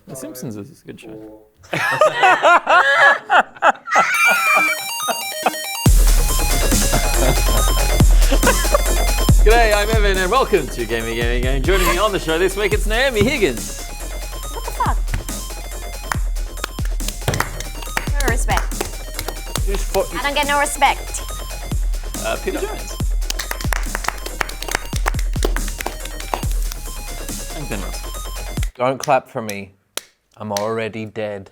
The Simpsons is a good show. G'day, I'm Evan and welcome to Gamey. Joining me on the show this week, it's Naomi Higgins. What the fuck? No respect. I don't get no respect. Peter Jones. And Ben Russell. Don't clap for me. I'm already dead.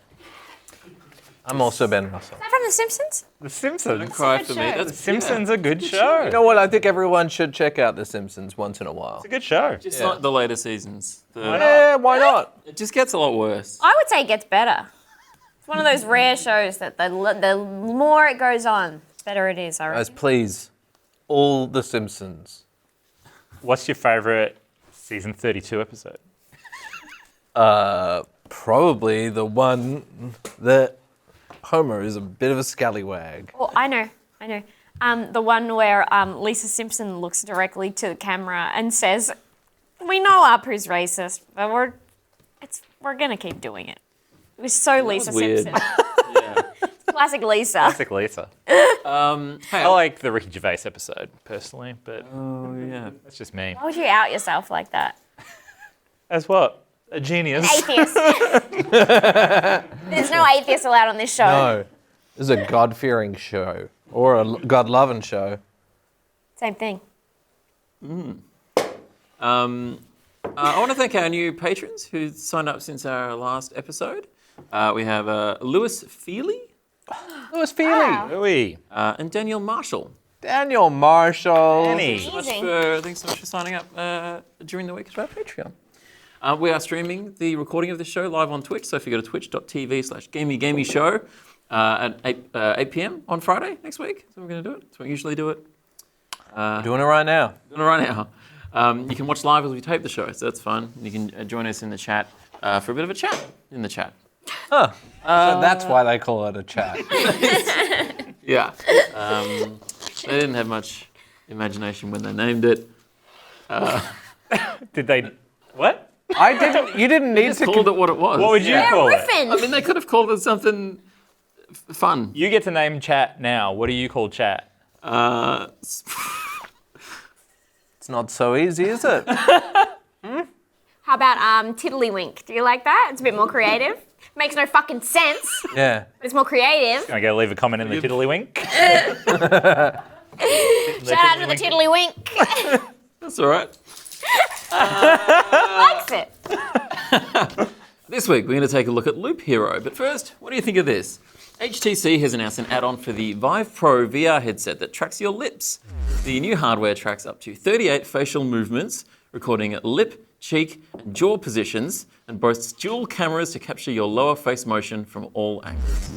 I'm also Ben Russell. Is that from The Simpsons? The Simpsons. Don't cry good for show. me. The Simpsons are a good show. You know what? I think everyone should check out The Simpsons once in a while. It's a good show. Just not the later seasons. Yeah, why not? It just gets a lot worse. I would say it gets better. It's one of those rare shows that the more it goes on, the better it is, I Guys, reckon. please, all The Simpsons. What's your favourite season 32 episode? Probably the one that Homer is a bit of a scallywag. Oh, I know. The one where Lisa Simpson looks directly to the camera and says, "We know Apu's racist, but we're gonna keep doing it." It was so Lisa weird. Simpson. Yeah. Classic Lisa. Classic Lisa. Hey, I like the Ricky Gervais episode, personally, but Oh, yeah. that's just me. Why would you out yourself like that? As what? A genius. Atheist. There's no atheists allowed on this show. No, this is a God-fearing show or a God-loving show. Same thing. I want to thank our new patrons who signed up since our last episode. We have Lewis Feely Lewis Feely. Wow. Louis. and Daniel Marshall. Daniel Marshall. Danny. Thanks so much for signing up during the week to our Patreon. We are streaming the recording of the show live on Twitch, so if you go to twitch.tv/GameyShow at 8 p.m. on Friday next week, so we're going to do it. That's when we usually do it. Doing it right now. Doing it right now. You can watch live as we tape the show, so that's fun. You can join us in the chat for a bit of a chat in the chat. Huh. So that's why they call it a chat. Yeah. They didn't have much imagination when they named it. Did they... What? I didn't. You didn't need Just to. called it what it was. What would you They're call it? riffing. I mean, they could have called it something fun. You get to name chat now. What do you call chat? It's not so easy, is it? How about Tiddlywink? Do you like that? It's a bit more creative. Makes no fucking sense, Yeah. but it's more creative. Can I go leave a comment in the tiddlywink? Shout out to the Tiddlywink. That's all right. Likes it. This week, we're going to take a look at Loop Hero. But first, what do you think of this? HTC has announced an add-on for the Vive Pro VR headset that tracks your lips. The new hardware tracks up to 38 facial movements, recording lip, cheek, and jaw positions, and boasts dual cameras to capture your lower face motion from all angles.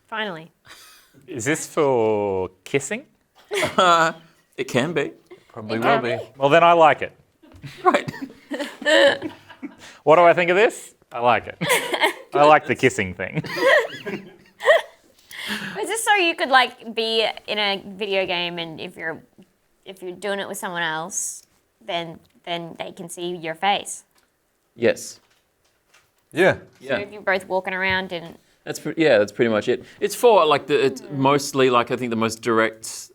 Finally. Is this for kissing? It can be. Probably will be. Well, then I like it. Right. What do I think of this? I like it. I like the kissing thing. Is this so you could like be in a video game and if you're doing it with someone else, then they can see your face? Yes. Yeah. So Yeah. if you're both walking around and That's pretty much it. It's for it's mostly like I think the most direct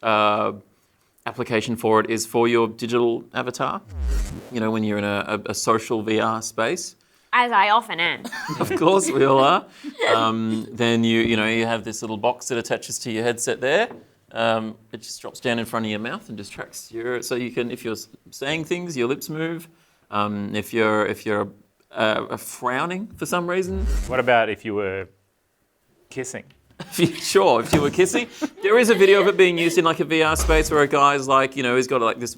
application for it is for your digital avatar. You know, when you're in a social VR space. as I often am. Of course we all are. Then you have this little box that attaches to your headset there. It just drops down in front of your mouth and just tracks so you can, if you're saying things, your lips move. If you're frowning for some reason. What about if you were kissing? Sure, if you were kissing. There is a video of it being used in like a VR space where a guy's like, he's got like this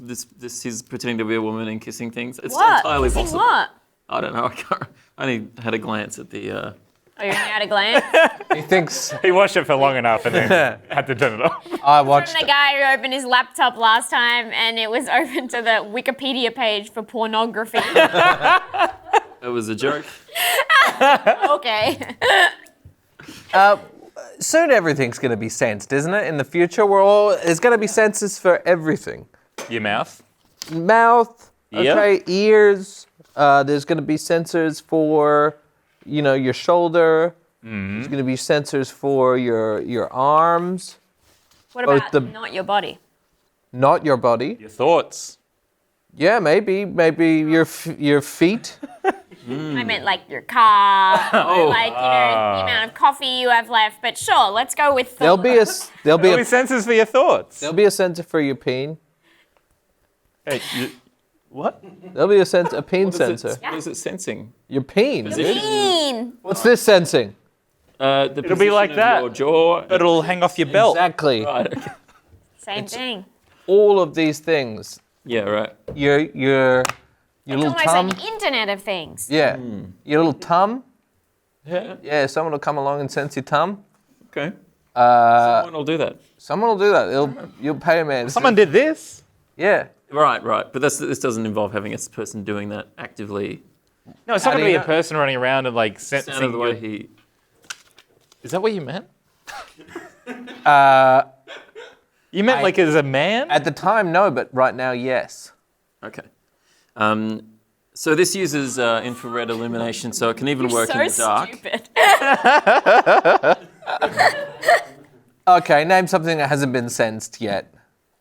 he's pretending to be a woman and kissing things. It's What? entirely Kissing possible. what? I don't know. I only had a glance at the. Oh, you're at a glance? He thinks He watched it for long enough and then had to turn it off. I From watched. the guy who opened his laptop last time and it was open to the Wikipedia page for pornography. It was a joke. Okay. Soon everything's going to be sensed, isn't it? In the future, there's going to be sensors for everything. Your mouth? Mouth, Yeah. okay, ears. There's going to be sensors for your shoulder. There's going to be sensors for your arms. What Both about not your body? Not your body. Your thoughts. Yeah, maybe your feet. I meant like your car, or like the amount of coffee you have left. But sure, let's go with There'll be a There'll be sensors for your thoughts. there'll be a sensor for your peen. Hey, what? There'll be a peen sensor. What is it sensing? Your peen. Position. Bean. What's this sensing? It'll be like that. Your jaw. But it'll hang off your belt. Exactly. Right, okay. Same thing. All of these things. Yeah, right. Your It's little almost tum. like Internet of Things. Yeah. Your little tum. Yeah. Yeah, someone will come along and sense your tum. Okay. Someone will do that. Someone will do that. You'll pay a man. Someone did this. Yeah. Right. But this doesn't involve having a person doing that actively. No, it's not How going do to be you a know? person running around and like Sound sensing of the way your... he. Is that what you meant? You meant like as a man? At the time, no, but right now, yes. Okay. So this uses infrared illumination, so it can even work in the dark. Stupid. Okay, name something that hasn't been sensed yet.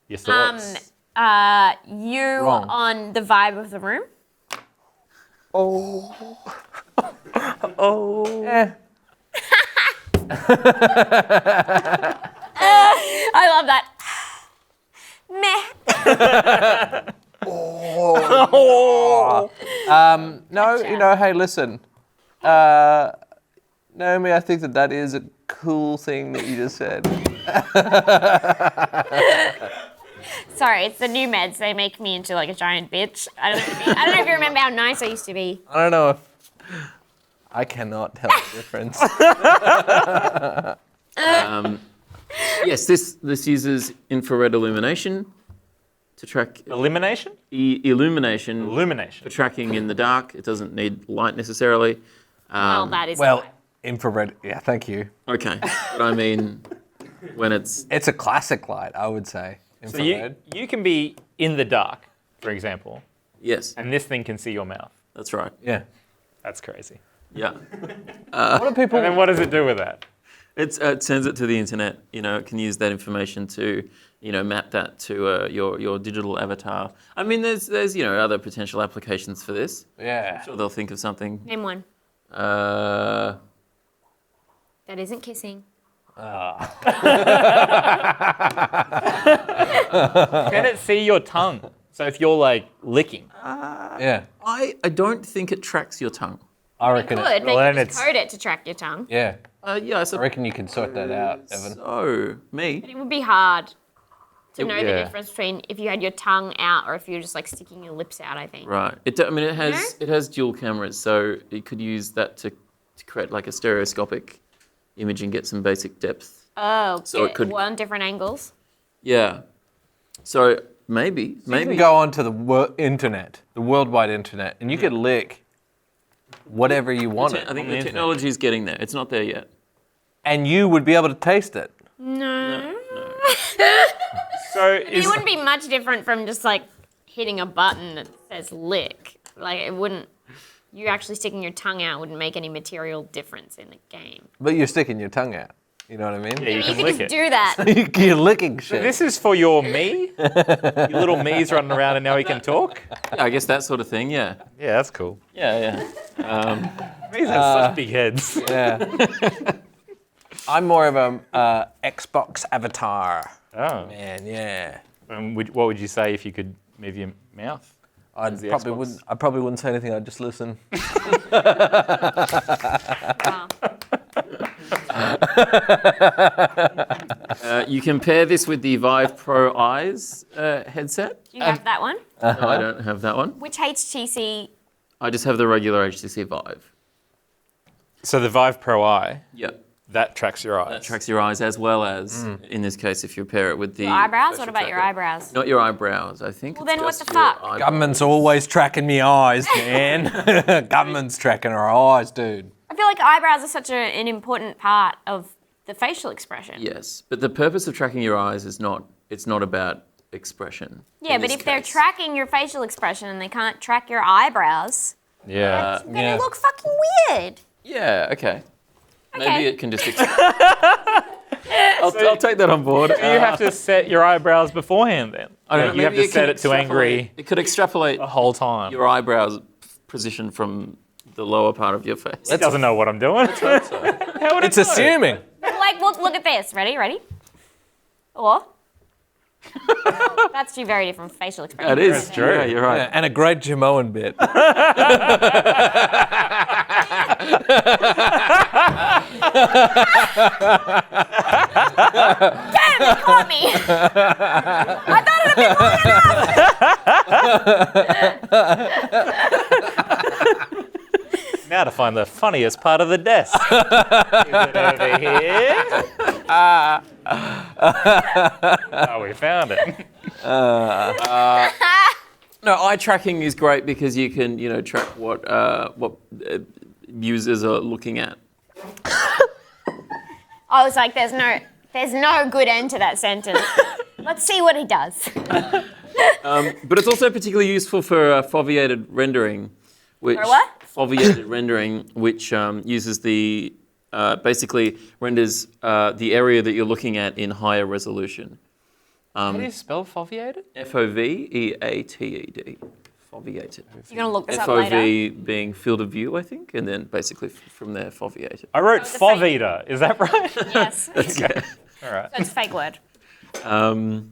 Your thoughts. You Wrong. on the vibe of the room? Yeah. I love that. Meh. No, hey, listen. Naomi, I think that is a cool thing that you just said. Sorry, it's the new meds. They make me into like a giant bitch. I don't know if you remember how nice I used to be. I don't know if I cannot tell the difference. Yes, this uses infrared illumination to track Elimination? illumination for Illumination. tracking in the dark. It doesn't need light necessarily. Well, that is Well, infrared. Yeah, thank you. Okay, but I mean when it's It's a classic light, I would say. So Infrared. you can be in the dark, for example, yes, and this thing can see your mouth. that's right. Yeah. That's crazy. Yeah, What do people? And then what does it do with that? it sends it to the internet. It can use that information to map that to your digital avatar. I mean, there's other potential applications for this. Yeah. Sure, they'll think of something. Name one. Uh, That isn't kissing. Can it see your tongue? So if you're like licking, Yeah. I don't think it tracks your tongue. I reckon. Good. They Well, can then just it's- code it to track your tongue. Yeah. Yeah, I I suppose. reckon you can sort that out, Evan. So me. It would be hard to know the yeah. difference between if you had your tongue out or if you're just like sticking your lips out, I think. Right. It has dual cameras, so it could use that to create like a stereoscopic image and get some basic depth. Oh, So it get could- one different angles. Yeah. So maybe You can go onto the internet, the worldwide internet, and you could lick whatever you wanted. I think the the internet. technology is getting there. It's not there yet. And you would be able to taste it. No. so It is wouldn't be much different from just like hitting a button that says lick. Like it wouldn't. You actually sticking your tongue out wouldn't make any material difference in the game. But you're sticking your tongue out. You know what I mean? yeah, you You can could lick just it. do that. You're licking shit. This is for your me. Your little me's running around and now he can talk. Yeah, I guess that sort of thing. Yeah. Yeah, that's cool. Yeah. Me's have such big heads. Yeah. I'm more of a Xbox avatar. Oh. Man, yeah. What would you say if you could move your mouth? I the probably Xbox? wouldn't say anything. I'd just listen. Wow. You can pair this with the Vive Pro Eyes headset. Do you have that one? No, I don't have that one. Which HTC? I just have the regular HTC Vive. So the Vive Pro Eye, Yeah. that tracks your eyes. That tracks your eyes as well as, in this case, if you pair it with the Your eyebrows? special What about your tracker. eyebrows? Not your eyebrows. I think. Well, it's then what just the your fuck? eyebrows. Government's always tracking me eyes, man. Government's tracking our eyes, dude. I feel like eyebrows are such an important part of the facial expression. Yes, but the purpose of tracking your eyes is not. It's not about expression. Yeah, in but this if they're case. tracking your facial expression and they can't track your eyebrows, Yeah. it's gonna look fucking weird. Yeah, okay. Okay. Maybe it can just... I'll take that on board. You have to set your eyebrows beforehand then. I don't know, You have maybe to set can it to angry extrapolate- It could extrapolate the whole time. your eyebrows position from the lower part of your face. He doesn't know what I'm doing. How would It's it know? assuming. Like, look at this. Ready? Or that's two very different facial expressions. It is. That's true. Yeah, you're right. Yeah, and a great Jamoan bit. Damn, it caught me. I thought it had been long enough. Now to find the funniest part of the desk. Is it over here? Oh, we found it. No, eye tracking is great because you can, track what users are looking at. I was like, there's no good end to that sentence. Let's see what he does. But it's also particularly useful for foveated rendering. Which, For what? Foveated rendering, which uses the, basically renders the area that you're looking at in higher resolution. How do you spell foveated? Foveated. Foveated. You're gonna look this up later. FOV being field of view, I think, and then basically from there, foveated. I wrote was a fake- Fovita. Is that right? Yes, Yeah. All right. that's a fake word. No,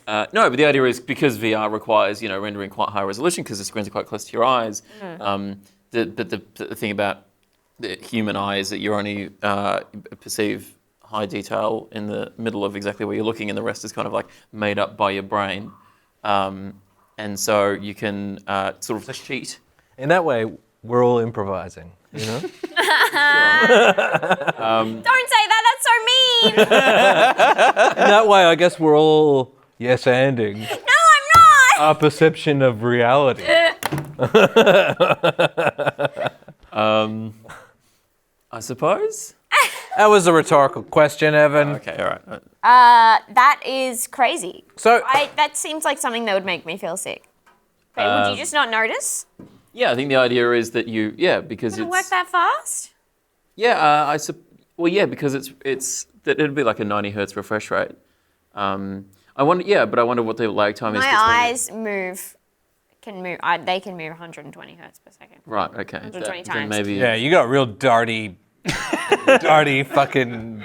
but the idea is because VR requires, rendering quite high resolution because the screens are quite close to your eyes. The thing about the human eye is that you only perceive high detail in the middle of exactly where you're looking, and the rest is kind of like made up by your brain. And so you can sort of cheat. In that way, we're all improvising, Don't say that. That's so mean. In that way, I guess we're all yes-anding No, I'm not. our perception of reality. I suppose. That was a rhetorical question, Evan. Okay, all right. That is crazy. So, That seems like something that would make me feel sick. But would you just not notice? Yeah, I think the idea is that because Does it it's work that fast? because it'd be like a 90 hertz refresh rate. I wonder what the lag time is. My between- eyes can move. They can move 120 hertz per second. Right. Okay. 120 Then times. maybe. yeah, you got real darty fucking...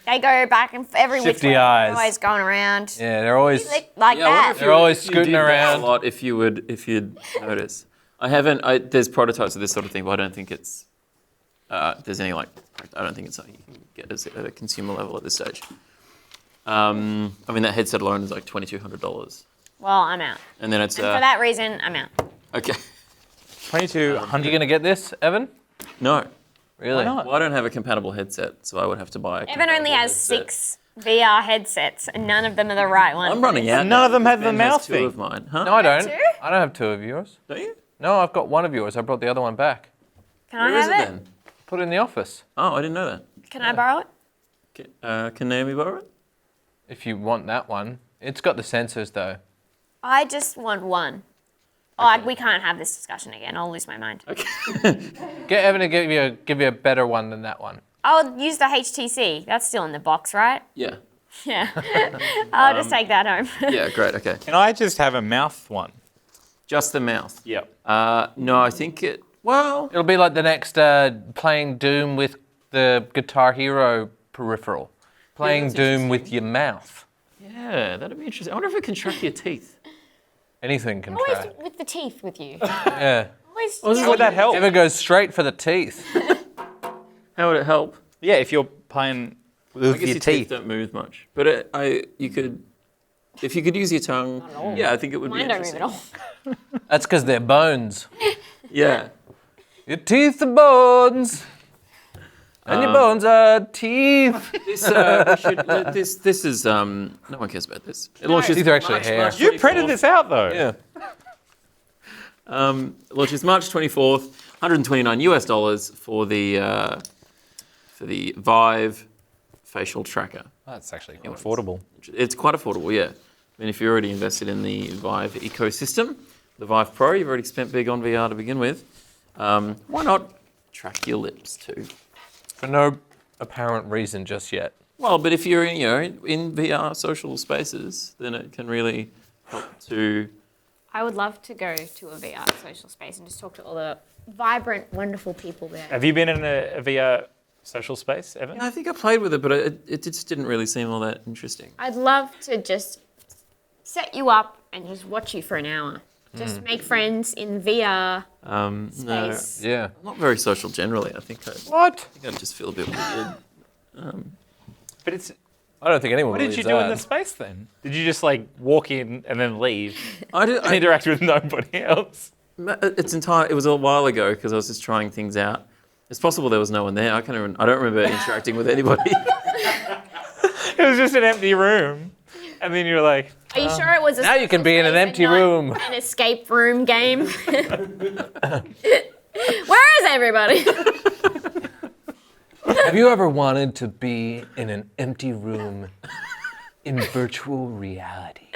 They go back and every which Shifty way. eyes. Always going around. Yeah, they're always... Like Yeah, I wonder that. if They're always if you scooting did that around. a lot. If you'd notice, there's prototypes of this sort of thing, but I don't think it's there's any I don't think it's something you can get at a consumer level at this stage. That headset alone is like $2,200, Well, I'm out. and then it's And for that reason, I'm out. okay. 2200. You going to get this, Evan? No, Really? Why not? well, I don't have a compatible headset, so I would have to buy. Evan only has 6 VR headsets, and none of them are the right ones. I'm running out. None of them have the Ben has mouth 2 thing. of mine, huh? No, I don't. two? I don't have 2 of yours. Don't you? No, I've got 1 of yours. I brought the other one back. Can I Where is have it it? then? Put it in the office. Oh, I didn't know that. Can I borrow it? Can Naomi borrow it? If you want that one. It's got the sensors, though. I just want one. Oh, we can't have this discussion again. I'll lose my mind. Okay. Get Evan to give you a better one than that one. I'll use the HTC. That's still in the box, right? Yeah. Yeah. I'll just take that home. Yeah. Great. Okay. Can I just have a mouth one? Just the mouth. Yep. No, I think it. Well, It'll be like the next playing Doom with the Guitar Hero peripheral. Playing that's Doom interesting. with your mouth. yeah, that'd be interesting. I wonder if it can track your teeth. Anything can Always try. with the teeth with you. Yeah. Always. Would that help? Evan goes straight for the teeth. How would it help? Yeah, if you're playing I with guess your your teeth. don't move much, but you could, if you could use your tongue. Yeah, I think it would Mine be don't move interesting. at all. That's because they're bones. Yeah. Your teeth are bones. And your bones are teeth. This is no one cares about this. It launches These are actually March- hair. March You printed 24th. this out though. Yeah. Launches March 24th, $129 for the Vive facial tracker. That's actually quite affordable. It's quite affordable, yeah. I mean, if you're already invested in the Vive ecosystem, the Vive Pro, you've already spent big on VR to begin with. Why not track your lips to. For no apparent reason just yet. Well, but if you're in VR social spaces, then it can really help to. I would love to go to a VR social space and just talk to all the vibrant, wonderful people there. Have you been in a VR social space, Evan? I think I played with it, but it just didn't really seem all that interesting. I'd love to just set you up and just watch you for an hour. Just make friends in VR No, space. Yeah. I'm not very social generally. I think What? I'd just feel a bit weird. But it's. I don't think anyone What did you believes do in that. the space then? Did you just like walk in and then leave I and interact with nobody else? It was a while ago because I was just trying things out. It's possible there was no one there. I don't remember interacting with anybody. It was just an empty room. And then you were like, Are you sure it was a Now you can be in an space and empty not room. An escape room game. Where is everybody? Have you ever wanted to be in an empty room in virtual reality?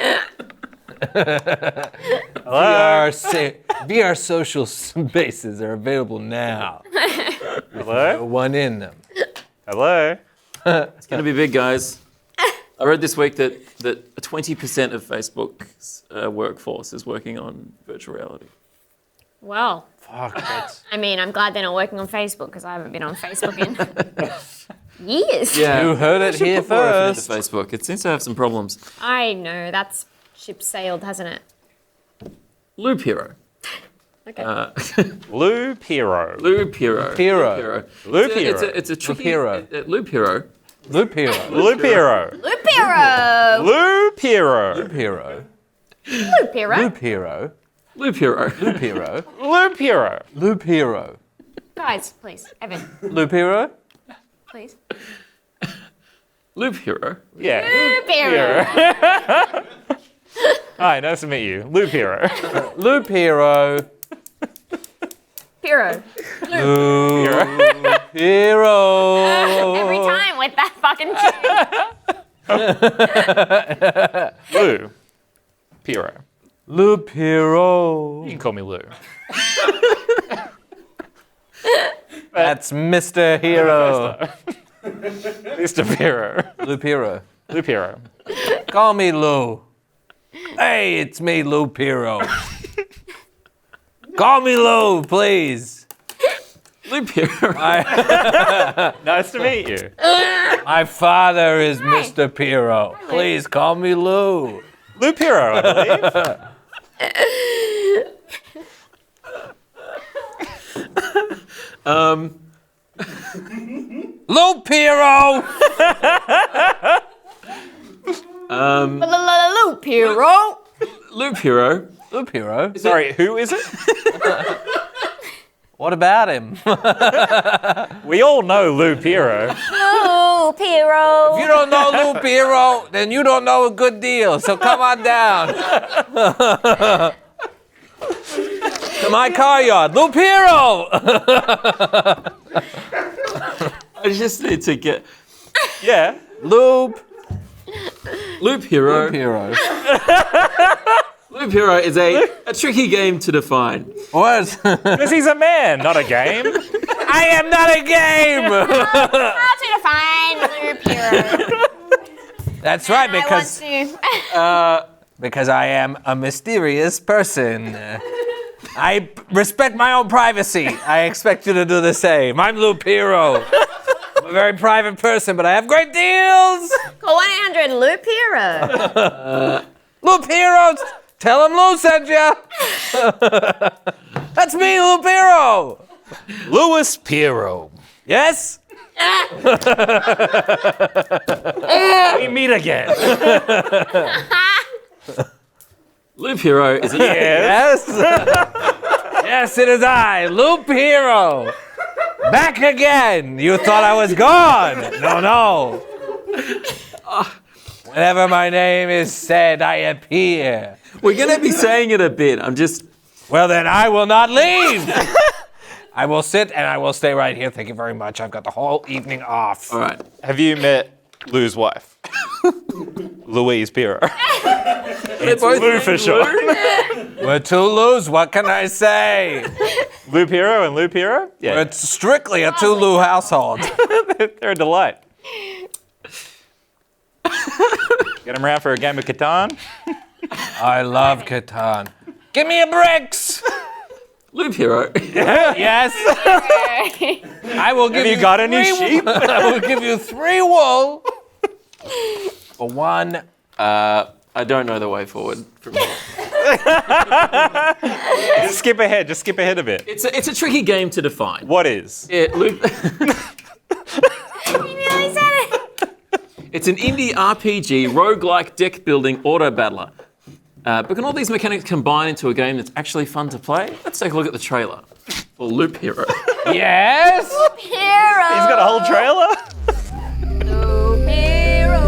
VR social spaces are available now. No hello? one in them. Hello? It's going to be big, guys. I read this week that 20% of Facebook's workforce is working on virtual reality. Well, Fuck, that's... I mean, I'm glad they're not working on Facebook because I haven't been on Facebook in years. You heard it here Put more effort into first. Facebook. It seems to have some problems. I know, that's ship sailed, hasn't it? Loop Hero. Okay. Lou Piro. Loop Hero. Hero. Loop Hero. It's a tricky... Hero. Loop Hero. Loop Hero. Lou Piro. Lupiro! Lou Piro. Loop Hero. Lupiro! Loop Hero. Loop Hero. Loop Hero. Lou Piro. Loop Hero. Guys, please. Evan, Loop Hero. please. Loop Hero. Yeah. Lupiro! Hi, nice to meet you. Lou Piro. Loop Hero. Piro. Loop Hero. Every time with that fucking tune. Lou Piro. Loop Hero. You can call me Lou. That's Mr. Hero. Mr. Piro. Loop Hero. Lou Piro. Call me Lou. Hey, it's me, Lou Hero. Call me Lou, please. Loop Hero. Nice to meet you. My father is Mr. Piro. Please call me Lou. Lou Piro, I believe. Lou Piro. Lupiro! Loop Hero. Lou Piro. Sorry, who is it? What about him? We all know Lou Piro. Lupiro! If you don't know Lou Piro, then you don't know a good deal. So come on down to my car yard. Lou Piro. I just need to get Yeah. Loop Loop Hero. Piro. Loop Hero is a tricky game to define. What? Because he's a man, not a game. I am not a game. How to define Lupiro? That's right, I want because I am a mysterious person. I respect my own privacy. I expect you to do the same. I'm Lou Piro. I'm a very private person, but I have great deals. Call 1-800-LUPIRO. Lou Piro, tell him Lou sent ya. That's me, Lou Piro. Louis Piro. Yes? We meet again. Loop Hero is a Yes. Yes, it is I, Lou Piro. Back again. You thought I was gone. No. Whenever my name is said, I appear. We're going to be saying it a bit. Well, then I will not leave. I will sit and I will stay right here. Thank you very much. I've got the whole evening off. All right. Have you met Lou's wife? Louise Piro. It's Lou for sure. We're two Lou's. What can I say? Loop Hero and Loop Hero? Yeah. It's strictly a two Lou household. They're a delight. Get them around for a game of Catan. I love Catan. Give me a bricks. Loop Hero. Yes. I will give Have you got any three- sheep? I will give you 3 wool for 1. I don't know the way forward from here. Just skip ahead. Just skip ahead a bit. It's a tricky game to define. What is? Yeah, Loop. He nearly said it. It's an indie RPG roguelike deck building auto battler. But can all these mechanics combine into a game that's actually fun to play? Let's take a look at the trailer for Loop Hero. Yes. Hero. He's got a whole trailer? Loop hero.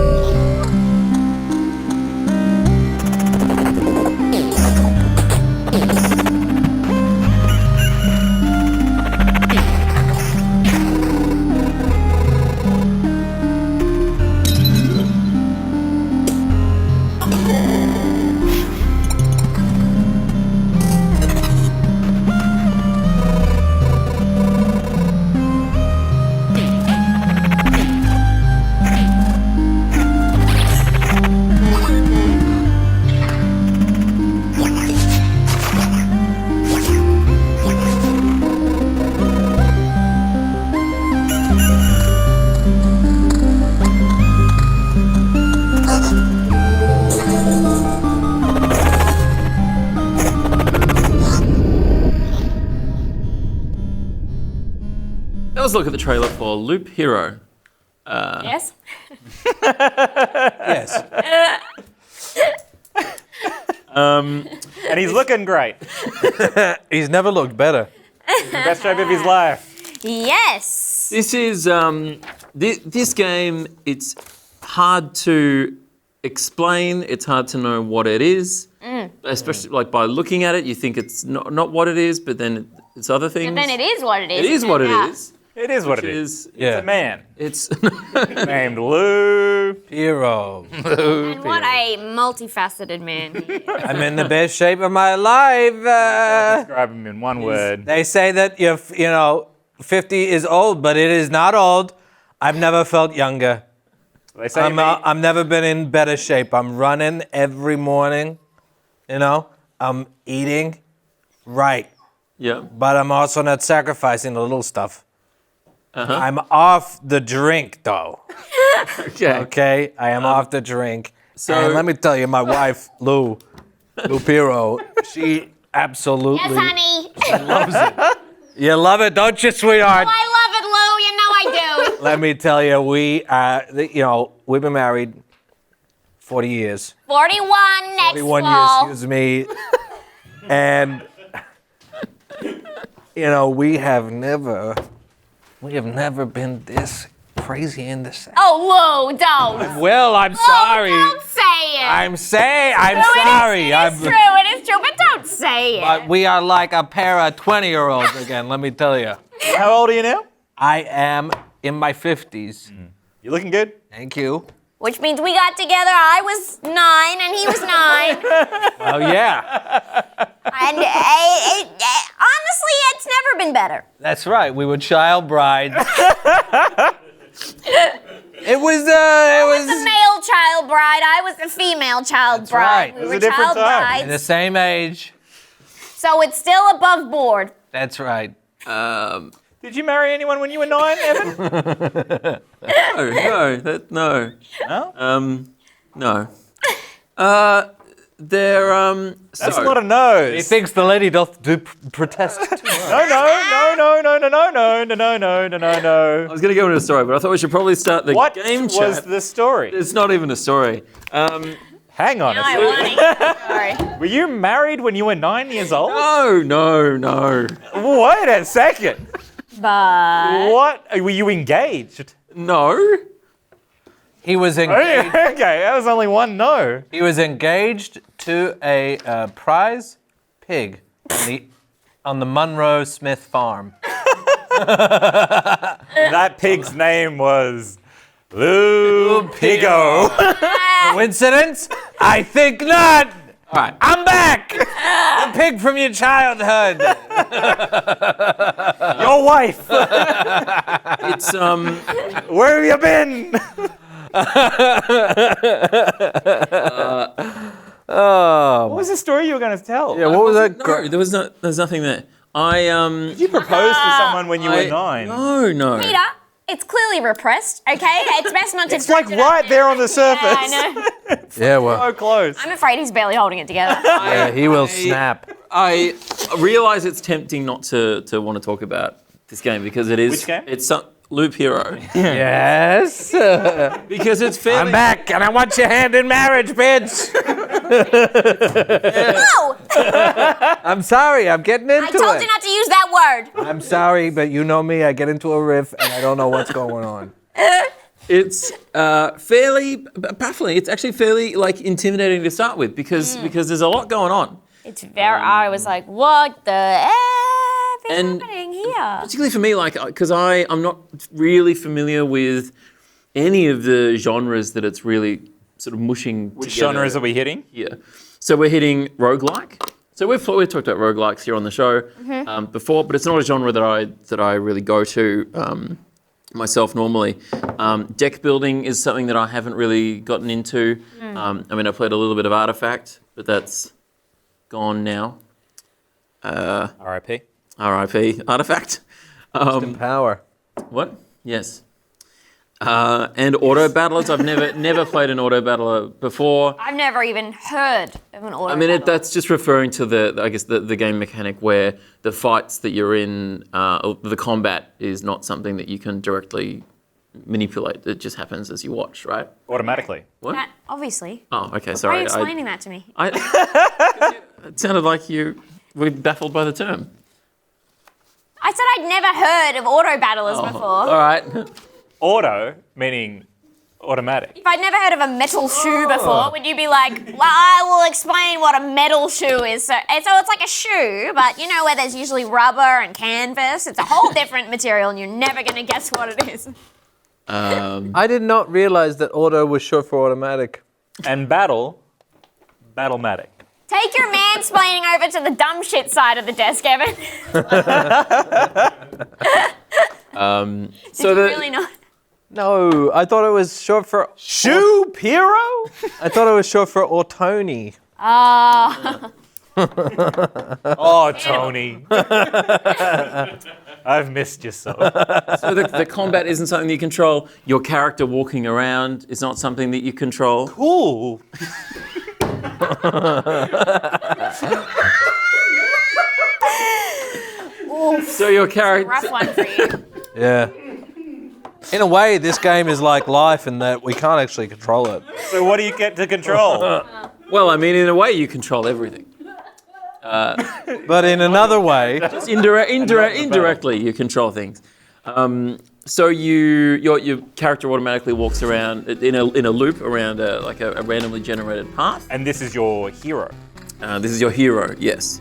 Let's look at the trailer for Loop Hero. Yes. Yes. And he's looking great. He's never looked better. Best shape of his life. Yes. This is this game. It's hard to explain. It's hard to know what it is, especially like by looking at it. You think it's not what it is, but then it's other things. And then it is what it is. It is what it is. It is what it It is. is. Yeah. It's a man It's named Lou. Hero. And what a multifaceted man he is. I'm in the best shape of my life. Describe him in one word. They say that 50 is old, but it is not old. I've never felt younger. They say I'm never been in better shape. I'm running every morning. I'm eating right, yeah. but I'm also not sacrificing the little stuff. I'm off the drink, though. Okay. Okay, I am off the drink. so- And let me tell you, my wife, Lou Piro, she absolutely Yes, honey. loves it. You love it, don't you, sweetheart? I love it, Lou. You know I do. Let me tell you, we've been married 40 years. 41 next 41 fall. years, excuse me. And, we have never been this crazy in the sex. Oh, Lou, don't. Well, I'm Lou, sorry. don't say it. I'm Lou, sorry. It is true. It is true, but don't say it. But we are like a pair of 20-year-olds again, let me tell you. How old are you now? I am in my 50s. You looking good? Thank you. Which means we got together. I was 9 and he was 9. Oh, yeah. And honestly, it's never been better. That's right. We were child brides. It was The male child bride. I was the female child bride. right. We It was were a different child time. the brides. same age. So it's still above board. That's right. Did you marry anyone when you were 9, Evan? No. No? No. They're That's a lot of no's. He thinks the lady doth do protest. No. I was going to go into a story, but I thought we should probably start the What game was chat. the story? It's not even a story. Hang on Now a I second. want it. Sorry. Were you married when you were 9 years old? No. Wait a second. But What? Were you engaged? No. He was engaged. Okay, that was only one no. He was engaged to a prize pig on the Munro-Smith farm. That pig's name was Lou Pigo. Coincidence? I think not. All right. I'm back. The pig from your childhood. Your wife. It's Where have you been? Oh. What was the story you were going to tell? Yeah, what was that? No, there's nothing there. Did you propose to someone when you were 9? No. Peter, it's clearly repressed, okay? It's best not to It's like stretch it out right now. there on the surface. Yeah, I know. Yeah, well, So close. I'm afraid he's barely holding it together. yeah, he will snap. I realize it's tempting not to want to talk about this game because it is. Which game? It's Loop Hero. Yes. Because it's fairly. I'm back, and I want your hand in marriage, bitch. No! I'm sorry, I'm getting into I told you not to use that word. I'm sorry, but you know me, I get into a riff, and I don't know what's going on. It's fairly baffling. It's actually fairly intimidating to start with because there's a lot going on. It's very. I was like, what the F is And- happening here? Particularly for me, because I'm not really familiar with any of the genres that it's really sort of mushing Which together genres are we hitting? here. So we're hitting roguelike. So we've talked about roguelikes here on the show before, but it's not a genre that I really go to myself normally. Deck building is something that I haven't really gotten into. I played a little bit of Artifact, but that's gone now. R.I.P. R.I.P. Artifact. Power. What? Yes. And auto battlers. I've never played an auto battler before. I've never even heard of an auto. That's just referring to the game mechanic where the fights that you're in, the combat is not something that you can directly manipulate. It just happens as you watch, right? Automatically. What? Obviously. Oh, okay. Why are Sorry. you explaining that to me? It sounded like you were baffled by the term. I said I'd never heard of auto battlers before. All right. Auto, meaning automatic. If I'd never heard of a metal shoe before, would you be like, well, I will explain what a metal shoe is. So it's like a shoe, but you know where there's usually rubber and canvas. It's a whole different material and you're never going to guess what it is. I did not realize that auto was short for automatic. And battlematic. Take your mansplaining over to the dumb shit side of the desk, Evan. So Did you really not? No, I thought it was short for. Shoe Piero? I thought it was short for Ortoni. Oh, Tony. I've missed you so. So the combat isn't something that you control. Your character walking around is not something that you control. Cool. So your character. Rough one for you. Yeah. In a way, this game is like life in that we can't actually control it. So what do you get to control? Well, in a way, you control everything. But in another way, Just indirectly, you control things. So your character automatically walks around in a loop around a randomly generated path. And this is your hero. This is your hero, yes.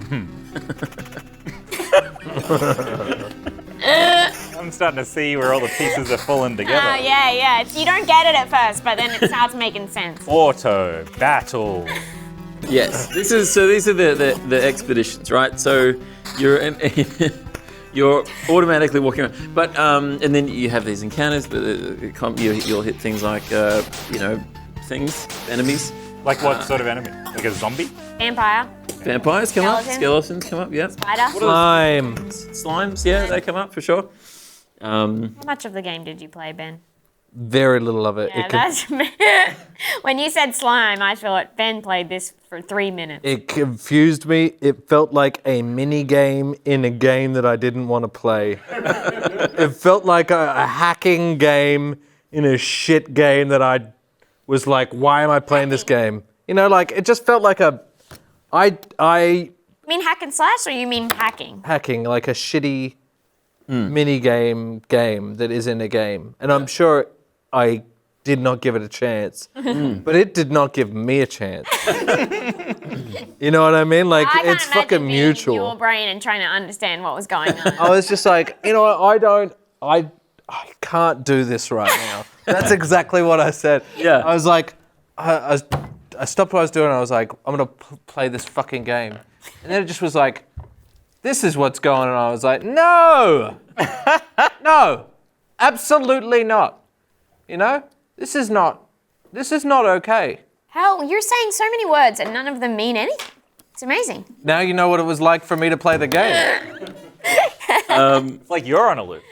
I'm starting to see where all the pieces are falling together. Yeah. You don't get it at first, but then it starts making sense. Auto, battle. Yes. These are the expeditions, right? So you're automatically walking around, but and then you have these encounters. But you'll hit things like things, enemies. Like what sort of enemy? Like a zombie? Vampire, Vampires come up, Skeleton. skeletons come up, yeah. spider. slime. Slimes, yeah, they come up for sure. How much of the game did you play, Ben? Very little of it. Yeah, that's when you said slime, I thought Ben played this for 3 minutes. It confused me. It felt like a mini game in a game that I didn't want to play. It felt like a hacking game in a shit game that I was like, why am I playing this game? It just felt like I You mean hack and slash, or you mean hacking? hacking, like a shitty mini game that is in a game. And I'm sure I did not give it a chance, but it did not give me a chance. You know what I mean? Like, I can't it's imagine fucking being in your mutual. brain and trying to understand what was going on. I was just like, I I can't do this right now. That's exactly what I said. Yeah. I was like, I stopped what I was doing and I was like, I'm going to play this fucking game. And then it just was like, this is what's going on. I was like, no, no, absolutely not. You know, this is not okay. Hell, you're saying so many words and none of them mean anything. It's amazing. Now you know what it was like for me to play the game. It's like you're on a loop.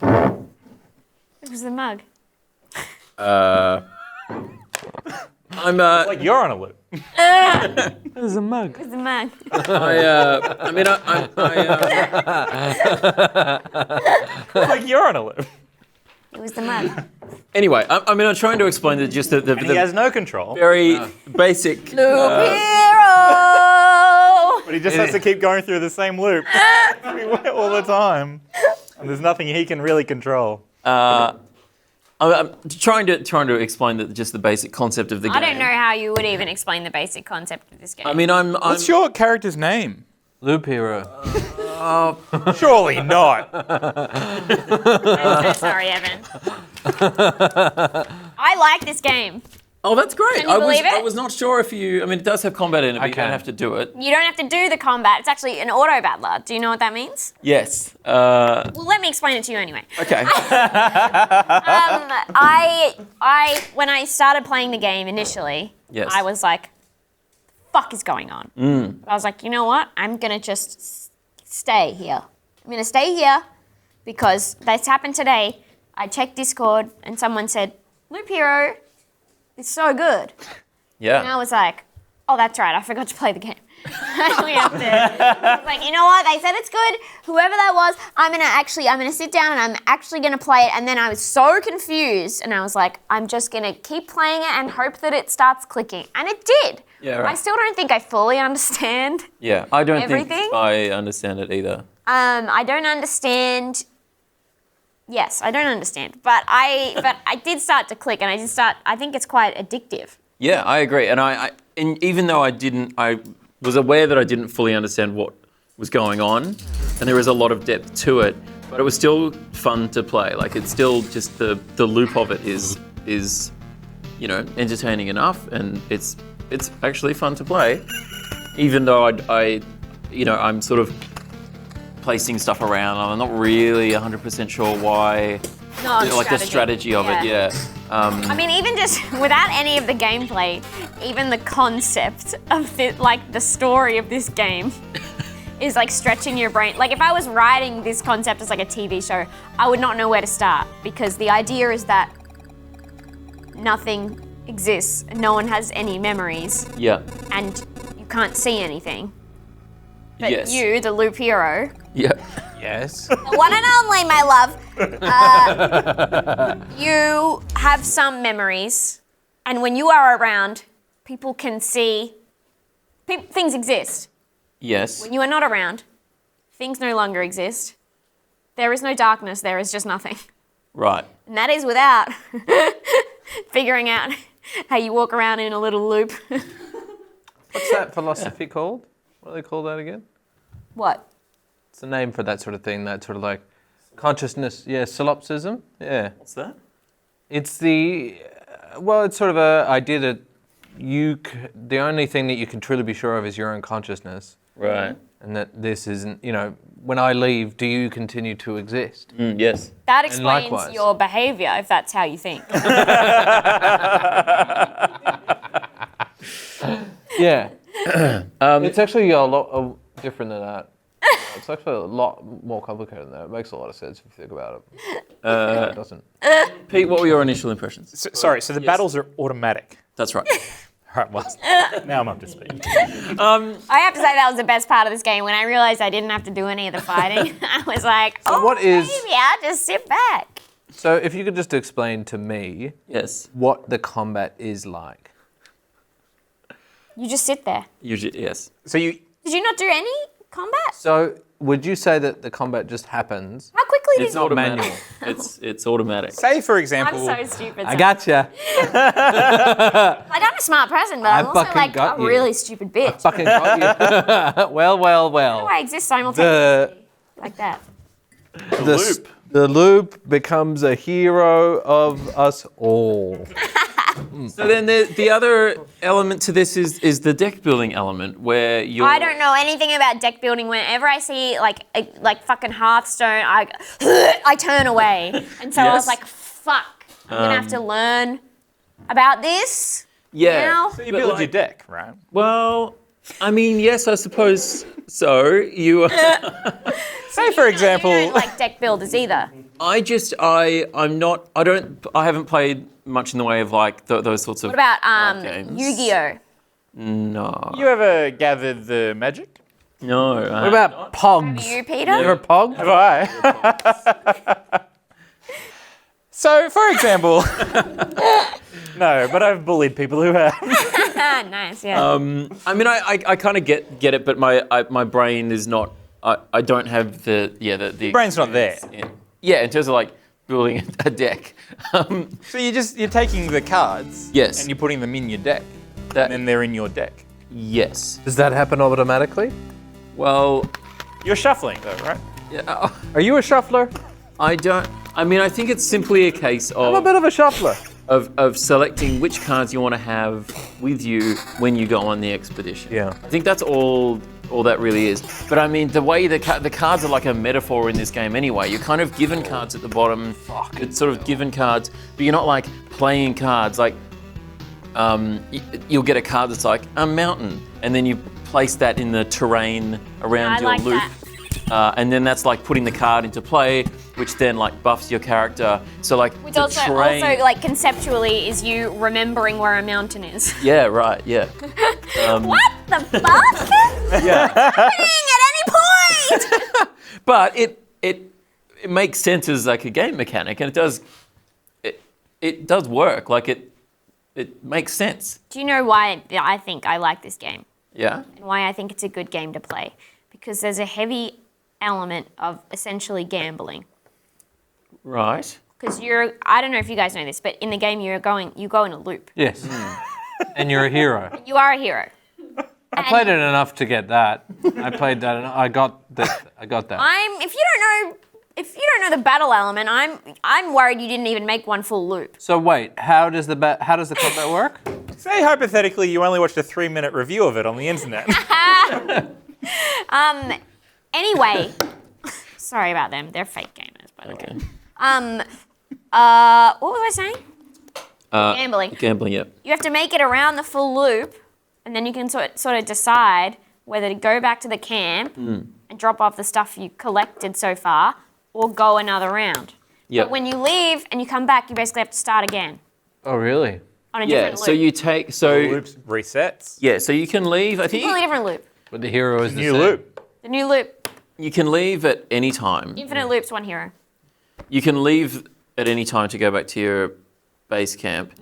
It was the mug. I'm It's like you're on a loop. There's a mug. It was the mug. It's like you're on a loop. It was the mug. Anyway, I'm trying to explain just the And he has no control, very basic. Hero! but he just has to keep going through the same loop all the time. And there's nothing he can really control. I'm trying to explain just the basic concept of the game. I don't know how you would even explain the basic concept of this game. I mean, I'm What's your character's name? Loop hero. Surely not. I'm so sorry, Evan. I like this game. Oh, that's great. Can you believe it? I was not sure if you. I mean, it does have combat in it, but you can. don't have to do it. You don't have to do the combat. It's actually an auto battler. Do you know what that means? Yes. Well, let me explain it to you anyway. Okay. When I started playing the game initially, Yes. I was like, fuck is going on? But I was like, you know what? I'm going to just stay here. I'm going to stay here because this happened today. I checked Discord and someone said, Loop Hero is so good. And I Yeah. was like, oh, that's right. I forgot to play the game. We have to. I was like, you know what? They said it's good. Whoever that was, I'm gonna sit down and I'm actually gonna play it. And then I was so confused, and I was like, I'm just gonna keep playing it and hope that it starts clicking. And it did. Yeah, right. I still don't think I fully understand. Yeah. I don't Everything? think I understand it either. I don't understand. Yes, I don't understand. But I did start to click, and I think it's quite addictive. Yeah, I agree. And and even though I was aware that I didn't fully understand what was going on, and there is a lot of depth to it, but it was still fun to play. Like, it's still just the loop of it is entertaining enough, and it's actually fun to play, even though I'm sort of placing stuff around. I'm not really 100% sure why. No, Like the strategy of it, yeah. I mean, even just without any of the gameplay, even the concept of the story of this game is like stretching your brain. Like, if I was writing this concept as like a TV show, I would not know where to start, because the idea is that nothing exists, no one has any memories, Yeah. and you can't see anything. But Yes. you, the Loop Hero, Yeah. Yes. the one and only, my love, you have some memories, and when you are around, people can see things exist. Yes. When you are not around, things no longer exist. There is no darkness, there is just nothing. Right. And that is without figuring out how you walk around in a little loop. What's that philosophy called? What do they call that again? What? It's a name for that sort of thing, that sort of like consciousness. Yeah, solipsism. Yeah. What's that? It's it's sort of a idea that the only thing that you can truly be sure of is your own consciousness. Right. And that this isn't, when I leave, do you continue to exist? Yes. That explains likewise. your behavior, if that's how you think. Yeah. It's actually a lot different than that. It's actually a lot more complicated than that. It makes a lot of sense if you think about it. It doesn't. Pete, what were your initial impressions? So the battles are automatic. That's right. All right, well, now I'm up to speed. I have to say that was the best part of this game. When I realized I didn't have to do any of the fighting, I was like, maybe I'll just sit back. So if you could just explain to me Yes. what the combat is like. You just sit there. Usually, yes. So Did you not do any combat? So would you say that the combat just happens? How quickly did It's you... automatic. It's automatic. say, for I'm example, so stupid. I gotcha. Like, I'm a smart person, but I'm also fucking like got a you. really stupid bitch. Fucking got you. Well. How do I exist simultaneously like that? The The loop becomes a hero of us all. So then the other element to this is the deck building element where you're... I don't know anything about deck building. Whenever I see like fucking Hearthstone, I turn away. And so I was Yes. like, fuck, I'm gonna have to learn about this. Yeah. Now. So you But build like- your deck, right? Well, I mean, yes, I suppose so. You... Say, for example, You don't like deck builders either. I haven't played much in the way of like those sorts of... What about games. Yu-Gi-Oh? No. you ever gathered the magic? No. What about Pogs? You, Peter? Ever Pog? Have I? So, for example, no, but I've bullied people who have. Nice, yeah. I mean, I kind of get it, but my brain is not... I don't have the Brain's not there. Yeah, in terms of like building a deck. So you're taking the cards, Yes. and you're putting them in your deck, That- and then they're in your deck. Yes. Does that happen automatically? Well, You're shuffling though, right? yeah, Are you a shuffler? I don't... I mean, I think it's simply a case I'm a bit of a shuffler. of selecting which cards you want to have with you when you go on the expedition. Yeah. I think that's all that really is. But I mean, the way the cards are like a metaphor in this game anyway. You're kind of given cards at the bottom. It's sort of given cards, but you're not like playing cards. Like, you'll get a card that's like a mountain, and then you place that in the terrain around I your like loop. that. And then that's like putting the card into play, which then like buffs your character. So like Which the also terrain. like conceptually is you remembering where a mountain is. Yeah, right. Yeah. What the fuck? Yeah. Happening at any point? But it makes sense as like a game mechanic, and it does work. Like it makes sense. Do you know why I think I like this game? Yeah. And why I think it's a good game to play? Because there's a heavy element of essentially gambling. Right. Because I don't know if you guys know this, but in the game you go in a loop. Yes. And you're a hero. You are a hero. I played it enough to get that. I played that and I got that. If you don't know the battle element, I'm worried you didn't even make one full loop. So wait, how does the combat work? Say hypothetically you only watched a 3-minute review of it on the internet. Anyway, sorry about them. They're fake gamers, by the way. Okay. What was I saying? Gambling. Gambling. Yep. You have to make it around the full loop, and then you can sort of decide whether to go back to the camp and drop off the stuff you collected so far, or go another round. Yep. But when you leave and you come back, you basically have to start again Oh really? on a Yeah. different loop. So you take Loops resets. Yeah. So you can leave. I think Completely different loop. But the hero is the New same. loop. The new loop. you can leave at any time. Infinite loops, one hero. You can leave at any time to go back to your base camp,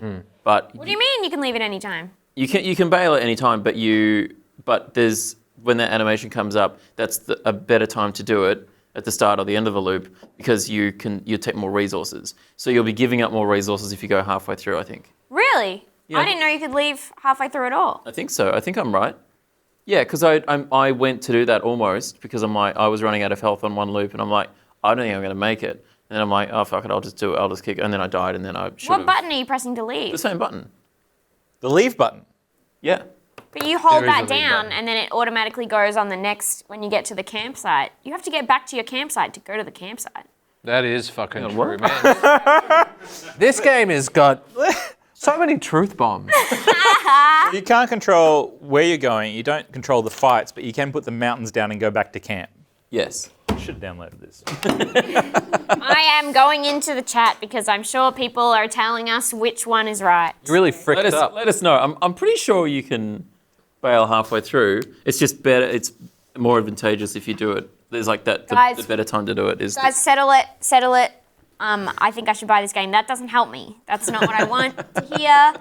but What do you mean you can leave at any time? you can bail at any time. But there's when that animation comes up, that's a better time to do it at the start or the end of a loop because you take more resources. So you'll be giving up more resources if you go halfway through. I think. Really? Yeah. I didn't know you could leave halfway through at all. I think so. I think I'm right. Yeah, because I went to do that almost because I was running out of health on one loop and I'm like, I don't think I'm going to make it. And then I'm like, oh fuck it, I'll just do it. I'll just kick it. And then I died and then I should What have. button are you pressing to The leave? same button. The leave button. Yeah. But you hold There is a that leave down button. and then it automatically goes on the next when you get to the campsite. You have to get back to your campsite to go to the campsite. That is fucking true, what? man. This game has got so many truth bombs. You can't control where you're going. You don't control the fights, but you can put the mountains down and go back to camp. Yes. I should have downloaded this. I am going into the chat because I'm sure people are telling us which one is right. You really fricked up. Let us know. I'm pretty sure you can bail halfway through. It's just better. It's more advantageous if you do it. There's like that. Guys- The better time to do it is. Guys, settle it. I think I should buy this game. That doesn't help me. That's not what I want to hear.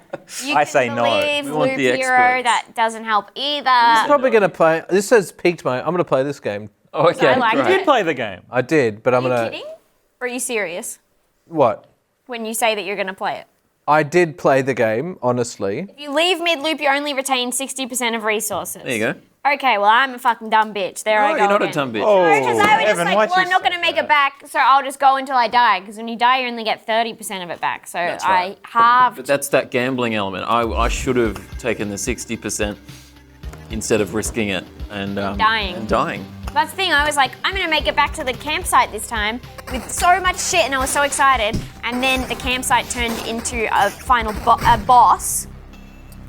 You I can say no. believe We want Loop the Hero. experts. That doesn't help I'm either. probably going to play. This says peaked my. I'm going to play this game. Oh, okay. I like great. You did play the game. I did, but I'm Are going you to. kidding? Or are you serious What? when you say that you're going to play it? I did play the game, honestly. If you leave mid-loop, you only retain 60% of resources. There you go. okay, well, I'm a fucking dumb bitch. There I No, go. you're not a again. dumb bitch. Oh, Because I was just Evan, like, why'd well, you I'm not say going to make that? it back, so I'll just go until I die. Because when you die, you only get 30% of it back. So That's right. I halved. But that's that gambling element. I should have taken the 60% instead of risking it and Dying. That's the thing. I was like, I'm going to make it back to the campsite this time with so much shit, and I was so excited. And then the campsite turned into a final boss,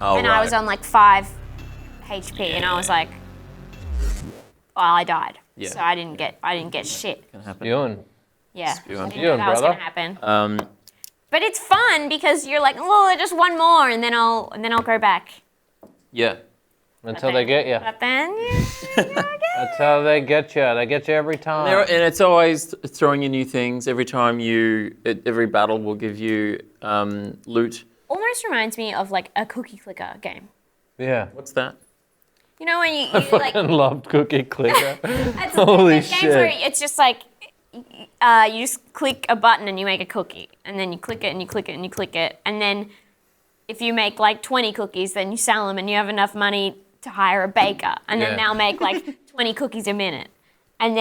Oh, and right. I was on like 5 HP, and I was like, well, I died. Yeah. So I didn't get shit. Can happen. Ewan. Yeah. Spew I on. didn't know that was brother. gonna happen. Um, But it's fun because you're like, well, just one more, and then I'll go back. yeah. Until they get you. But then, That's how they get you. They get you every time. And it's always throwing you new things. Every time every battle will give you loot. almost reminds me of like a cookie clicker game. Yeah. What's that? You know when you I like, fucking loved Cookie Clicker. it's, Holy there's games where shit. it's just like you just click a button and you make a cookie, and then you click it and you click it and you click it, and then if you make like 20 cookies, then you sell them and you have enough money to hire a baker, and then Yeah. they'll make like 20 cookies a minute, and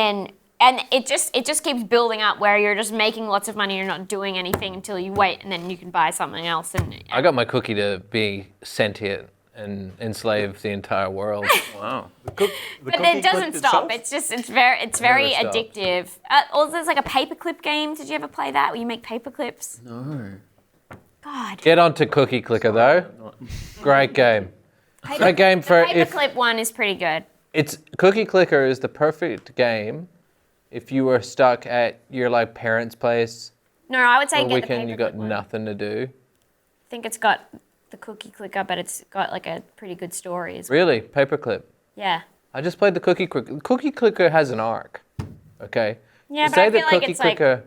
it just keeps building up where you're just making lots of money, you're not doing anything until you wait, and then you can buy something else. And I got my cookie to be sentient and enslave the entire world. Wow. but it doesn't stop. It's very stop. addictive. Also, there's like a paperclip game. Did you ever play that where you make paper clips? No. God. Get onto Cookie Clicker though. Great game. Great game for if Paperclip one is pretty good. it's Cookie Clicker is the perfect game if you were stuck at your like parents' place No, I would say on a get the weekend you got paperclip one. nothing to do. I think it's got the cookie clicker, but it's got like a pretty good story as well. Really? Paperclip. Yeah. I just played the Cookie Clicker. Cookie Clicker has an arc. Okay. Yeah, You but say I that feel like Cookie it's like Clicker.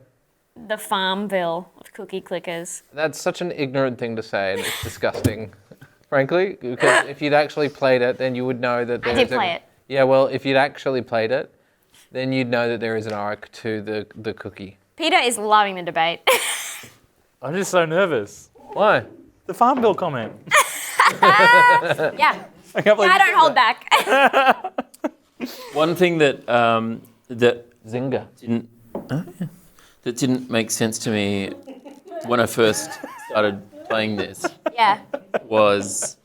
the Farmville of cookie clickers. That's such an ignorant thing to say, and it's disgusting. Frankly, because if you'd actually played it, then you would know that I there's did play it. Yeah, well, if you'd actually played it, then you'd know that there is an arc to the cookie. Peter is loving the debate. I'm just so nervous. Why? The Farm Bill comment. Yeah. I can't believe I you don't said hold that. back. One thing that that Zynga. didn't make sense to me when I first started playing this Yeah. was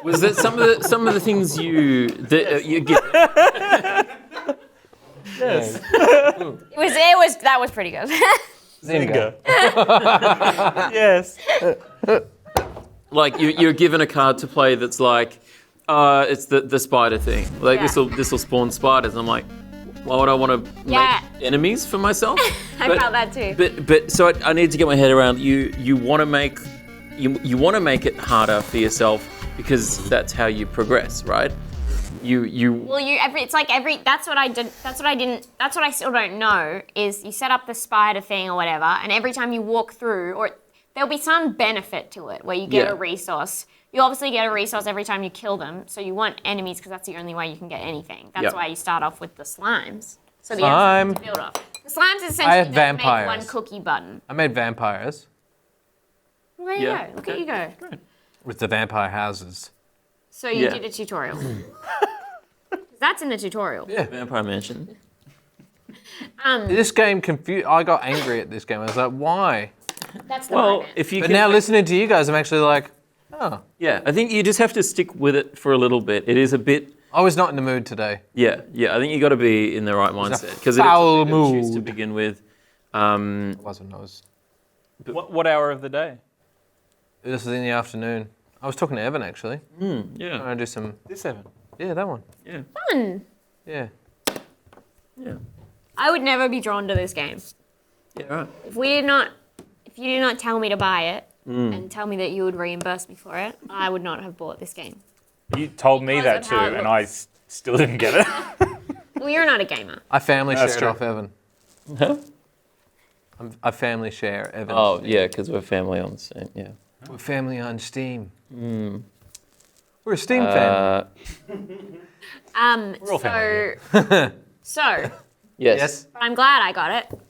that some of the things you get. Yes. That was pretty good. Zynga. Yes. Like you're given a card to play that's like, it's the spider thing. Like Yeah. this will spawn spiders. I'm like, why would I want to Yeah. make enemies for myself? I felt that too. But so I need to get my head around you want to make it harder for yourself because that's how you progress, right? Well, that's what I did. That's what I still don't know is you set up the spider thing or whatever, and every time you walk through, or there'll be some benefit to it where you get Yeah. a resource. You obviously get a resource every time you kill them, so you want enemies because that's the only way you can get anything. That's Yep. why you start off with the slimes. So the Slime. to build off. The slimes essentially I had just vampires. make one cookie button. I made vampires Well, there you Yeah. go. Look at you go. with the vampire houses. So you Yeah. did a tutorial. That's in the tutorial. Yeah. Vampire Mansion. This game I got angry at this game. I was like, why? That's the Well, moment. if you But can, now listening to you guys, I'm actually like, oh, yeah, I think you just have to stick with it for a little bit. It is a bit. I was not in the mood today. Yeah. I think you got to be in the right mindset because it's foul a bit of juice to mood. begin with. It wasn't. What hour of the day? This was in the afternoon. I was talking to Evan actually. Yeah. I do some. This Evan. Yeah, that one. Yeah. Fun. Yeah. Yeah. I would never be drawn to this game. Yeah. Right. If you did not tell me to buy it and tell me that you would reimburse me for it, I would not have bought this game. You told me that Because too, of how it and I still didn't get it. Well, you're not a gamer. I family That's shared true. off Evan. Huh? I family share Evan. Oh yeah, because we're family on the same. Yeah. We're family on Steam. We're a Steam family. We're all family So, Yes. but I'm glad I got it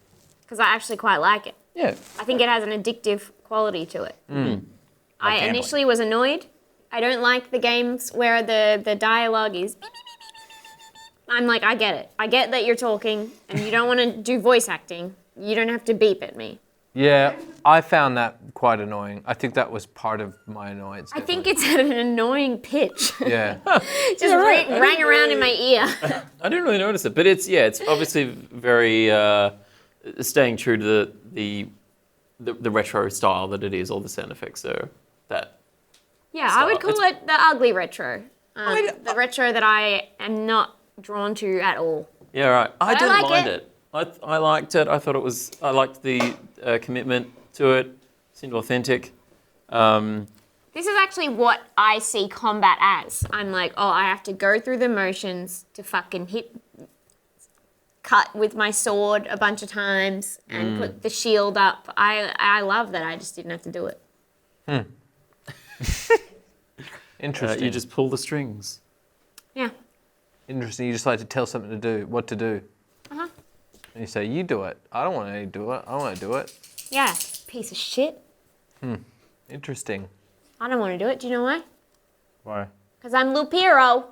because I actually quite like it. Yeah. I think it has an addictive quality to it. I gambling. initially was annoyed I don't like the games where the dialogue is. I'm like, I get it. I get that you're talking and you don't want to do voice acting. You don't have to beep at me. Yeah, I found that quite annoying. I think that was part of my annoyance. I think it's at an annoying pitch. Yeah. Just rang around in my ear. I didn't really notice it, but it's obviously very staying true to the retro style that it is. All the sound effects are that. Yeah, I would call it the ugly retro. The retro that I am not drawn to at all. Yeah, right. I didn't like mind it. it. I liked it. I liked the commitment to it. Seemed authentic. This is actually what I see combat as. I'm like, oh, I have to go through the motions to fucking cut with my sword a bunch of times and put the shield up. I love that I just didn't have to do it. Interesting. You just pull the strings. Yeah. Interesting. You just like to tell something to do, what to do. Uh-huh. And you say, you do it. I don't want to do it. I want to do it. Yeah, piece of shit. Interesting. I don't want to do it. Do you know why? Why? Because I'm Lupiro.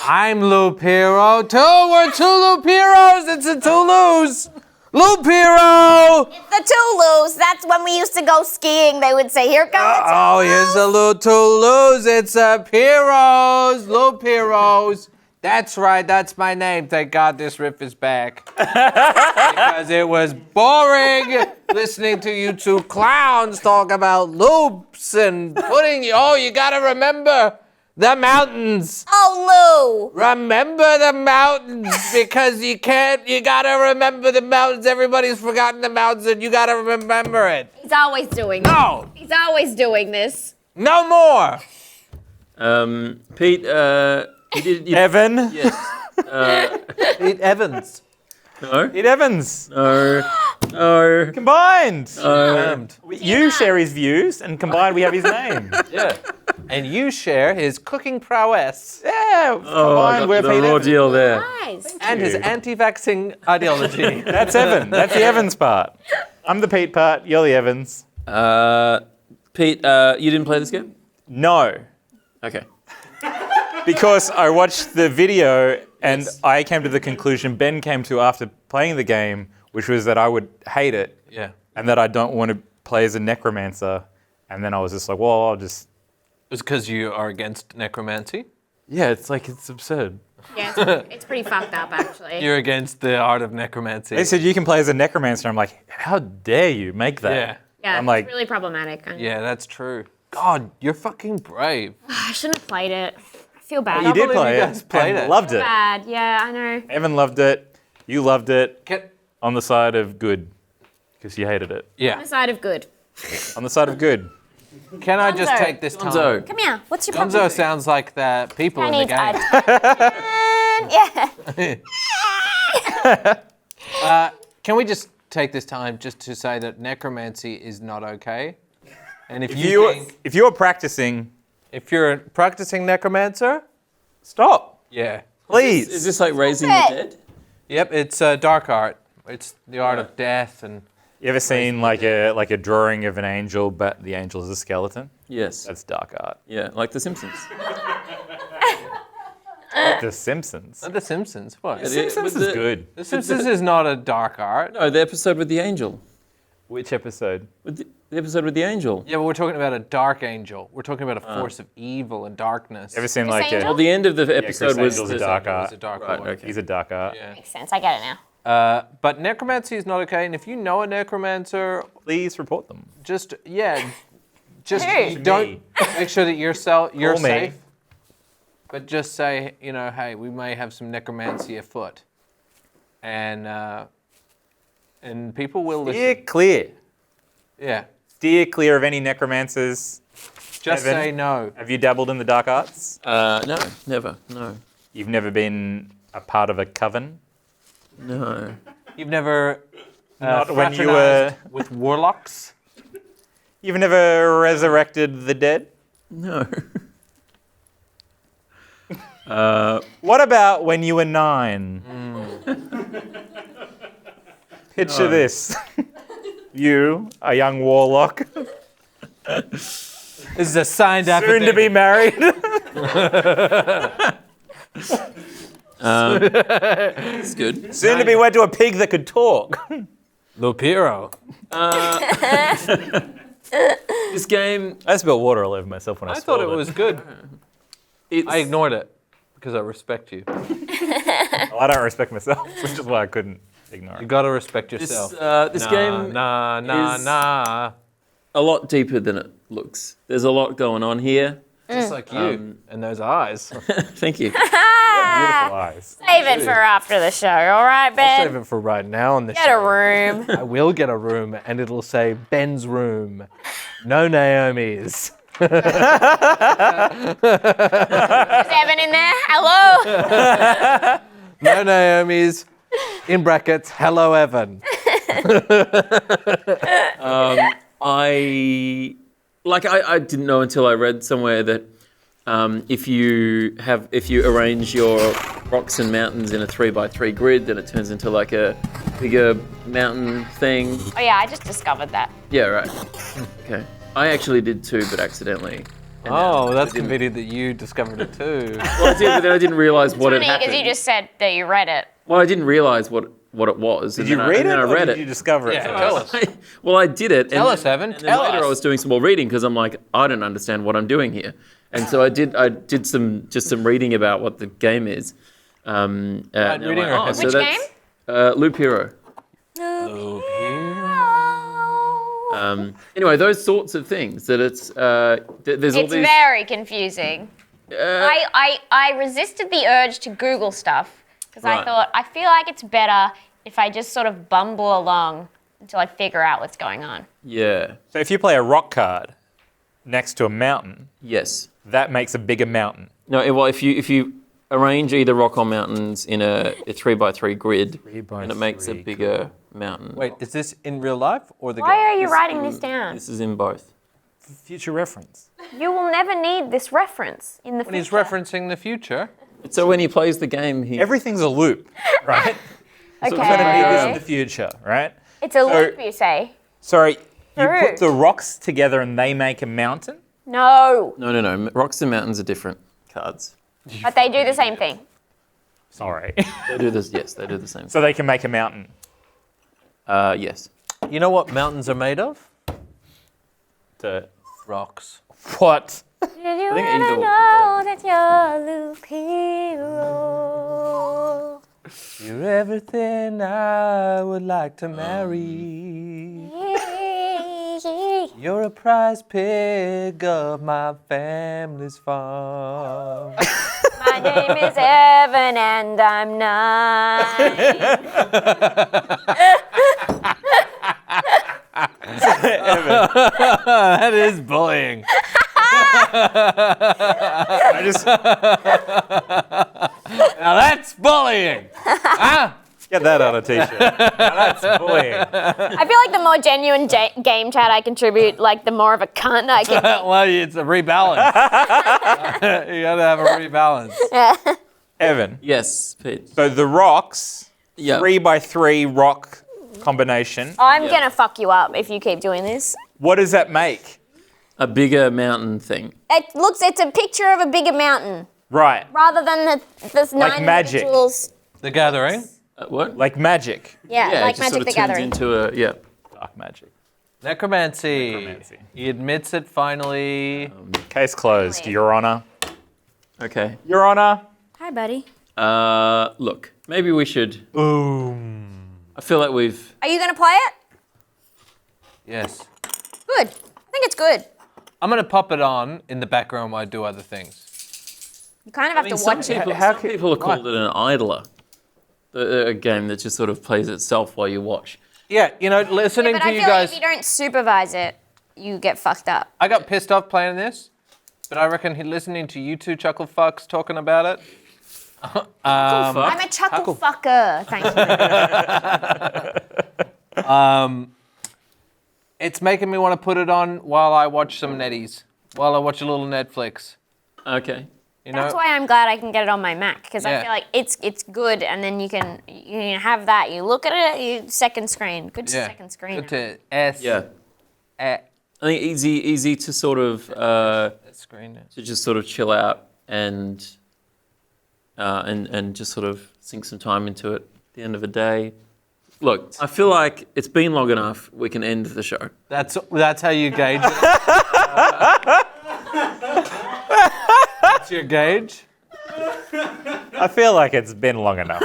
I'm Lupiro too. We're two Lupiros. It's a Toulouse. Lupiro. The Toulouse. That's when we used to go skiing. They would say, here comes the Oh, here's a little Toulouse. It's a Piros. Lupiros. That's right. That's my name. Thank God this riff is back. Because it was boring listening to you two clowns talk about loops and putting. Oh, you gotta remember the mountains. Oh, Lou. Remember the mountains because you gotta remember the mountains. Everybody's forgotten the mountains and you gotta remember it. He's always doing this. No, He's always doing this. no more. Pete, you Evan? Yes. Pete Evans. No. Pete Evans. No. No. Combined. Confirmed. You share his views, and combined we have his name. Yeah. And you share his cooking prowess Yeah, Oh, I combined got we're the Pete raw Evans. deal there. Nice. and his anti-vaxxing ideology. That's Evan. That's the Evans part. I'm the Pete part. You're the Evans. Pete, you didn't play this game? No, Okay. because I watched the video and Yes. I came to the conclusion Ben came to after playing the game, which was that I would hate it Yeah. and that I don't want to play as a necromancer. And then I was just like, well, I'll just... It's because you are against necromancy. Yeah, it's absurd. Yeah, it's pretty fucked up, actually. You're against the art of necromancy. They said you can play as a necromancer. I'm like, how dare you make that? Yeah. Yeah, I'm like- it's really problematic. Yeah, that's true. God, you're fucking brave. I shouldn't have played it. I feel bad. You did believe play you it. guys played and it. loved it. Bad. Yeah, I know. Evan loved it. You loved it. Can, On the side of good, because you hated it. On yeah. the side of good. On the side of good. Can I just Gonzo. take this time? Gonzo. Come here. What's your Gonzo problem? sounds like the people I in the need game. yeah. Can we just take this time just to say that necromancy is not okay? And if If you're practicing, if you're a practicing necromancer, stop. yeah. Please. Is this like raising the it. dead? Yep, it's dark art. It's the art of death and You ever seen like a drawing of an angel, but the angel is a skeleton? Yes. That's dark art. Yeah, like The Simpsons. The Simpsons. The Simpsons. What? Yeah, Simpsons with is the- good. The Simpsons is not a dark art. No, the episode with the angel. Which episode? With the episode with the angel. Yeah, but we're talking about a dark angel. We're talking about a force of evil and darkness. Ever seen Chris like Angel? Well, the end of the episode was Angel's a the- dark It's art. a dark Right, one. okay. He's a dark art. Yeah. Makes sense. I get it now. But necromancy is not okay. And if you know a necromancer, Please report them. just Hey. don't make sure that you're Call me. safe. But just say, hey, we may have some necromancy afoot, and people will Steer listen. clear. Yeah, Steer clear of any necromancers. just Evan? say no. Have you dabbled in the dark arts? No, never. No. You've never been a part of a coven? No. You've never Not when you fraternized with warlocks. You've never resurrected the dead? No. What about when you were 9? Picture this. You, a young warlock, This is a signed Soon affidavit. to be married. It's good. Soon to be wed to a pig that could talk. Lupiro. This game, I spilled water all over myself when I I thought it swallowed was good. it's, I ignored it because I respect you. Well, I don't respect myself, which is why I couldn't ignore You it. gotta respect this, yourself. this game Nah. is- a lot deeper than it looks. There's a lot going on here. Just like you and those eyes. Thank you. Beautiful eyes. Save it for after the show, all right, Ben? Save it for right now on the Get a show. room. I will get a room and it'll say Ben's room. No Naomi's. Is Evan in there? Hello? No Naomi's. In brackets, hello Evan. I didn't know until I read somewhere that if you arrange your rocks and mountains in a 3x3 grid, then it turns into like a bigger mountain thing. Oh, yeah, I just discovered that. Yeah, right. Okay. I actually did too, but accidentally. And Oh, that's I didn't- convenient that you discovered it too. Well, I did, but then I didn't realize what had Funny, happened. because you just said that you read it. Well, I didn't realize what it was. Did you read it, and then I or read did it. you discover it? Yeah, first? tell us. Well, I did it. Tell us, Evan. And then Tell later us. I was doing some more reading because I'm like, I don't understand what I'm doing here. And so I did some reading about what the game is. And I'm reading or so Which that's, Loop Hero. Anyway, those sorts of things that it's there's all It's these. very confusing. I resisted the urge to Google stuff because I Right. thought, I feel like it's better if I just sort of bumble along until I figure out what's going on. Yeah. So if you play a rock card next to a mountain, Yes. that makes a bigger mountain. No. Well, if you arrange either rock or mountains in a 3x3 grid, 3x3 and it makes a bigger mountain. Wait, is this in real life or the Why game? are you writing this down? This is in both. Future reference. You will never need this reference in the When he's future. referencing the future. So when he plays the game, he Everything's a loop, right? Okay. We're gonna need this in the future, right? It's a loop, you say? Sorry, you True. put the rocks together and they make a mountain? No, No. Rocks and mountains are different cards. but they do the same thing. Sorry. They do this. Yes, they do the same. So they can make a mountain. Yes. You know what mountains are made of? To Rocks. what? Did you think ever either- know that you're Loop Hero? You're everything I would like to marry. You're a prize pig of my family's farm. My name is Evan and I'm 9. That is bullying. I just Now that's bullying. get that on a t-shirt. Now that's bullying. I feel like the more genuine game chat I contribute, like the more of a cunt I can be. Well, it's a rebalance. You gotta have a rebalance. Evan, Yes, Pete. so the rocks, Yeah. 3x3 rock combination, I'm Yeah. gonna fuck you up if you keep doing this. what does that make? A bigger mountain thing. It's a picture of a bigger mountain Right, rather than the Like 9 magic. individuals. The Gathering. What? like magic. Yeah, Yeah, like it just Magic sort the of turns Gathering. into a Dark magic. Necromancy. Necromancy. He admits it finally. Case closed, Your Honor. Okay. Your Honor. Hi, buddy. Look, maybe we should. Boom. I feel like we've. Are you gonna play it? Yes. Good. I think it's good. I'm gonna pop it on in the background while I do other things. You kind of have to Some watch it. people, some people have called it an idler. A game that just sort of plays itself while you watch. Yeah, you know, listening But to I you feel like guys. if you don't supervise it, you get fucked up. I got pissed off playing this, but I reckon listening to you two chuckle fucks talking about it. I'm a chuckle fucker. Thank you. It's making me want to put it on while I watch some Netties, while I watch a little Netflix. Okay. You know, That's why I'm glad I can get it on my Mac because Yeah. I feel like it's good, and then you can have that. You look at it, you second screen. Good yeah. second screen. Good to S. Yeah. A- I think easy to sort of Screen it. to just sort of chill out and just sort of sink some time into it at the end of the day. Look, I feel like it's been long enough. We can end the show. That's how you gauge it. That's your gauge. I feel like it's been long enough.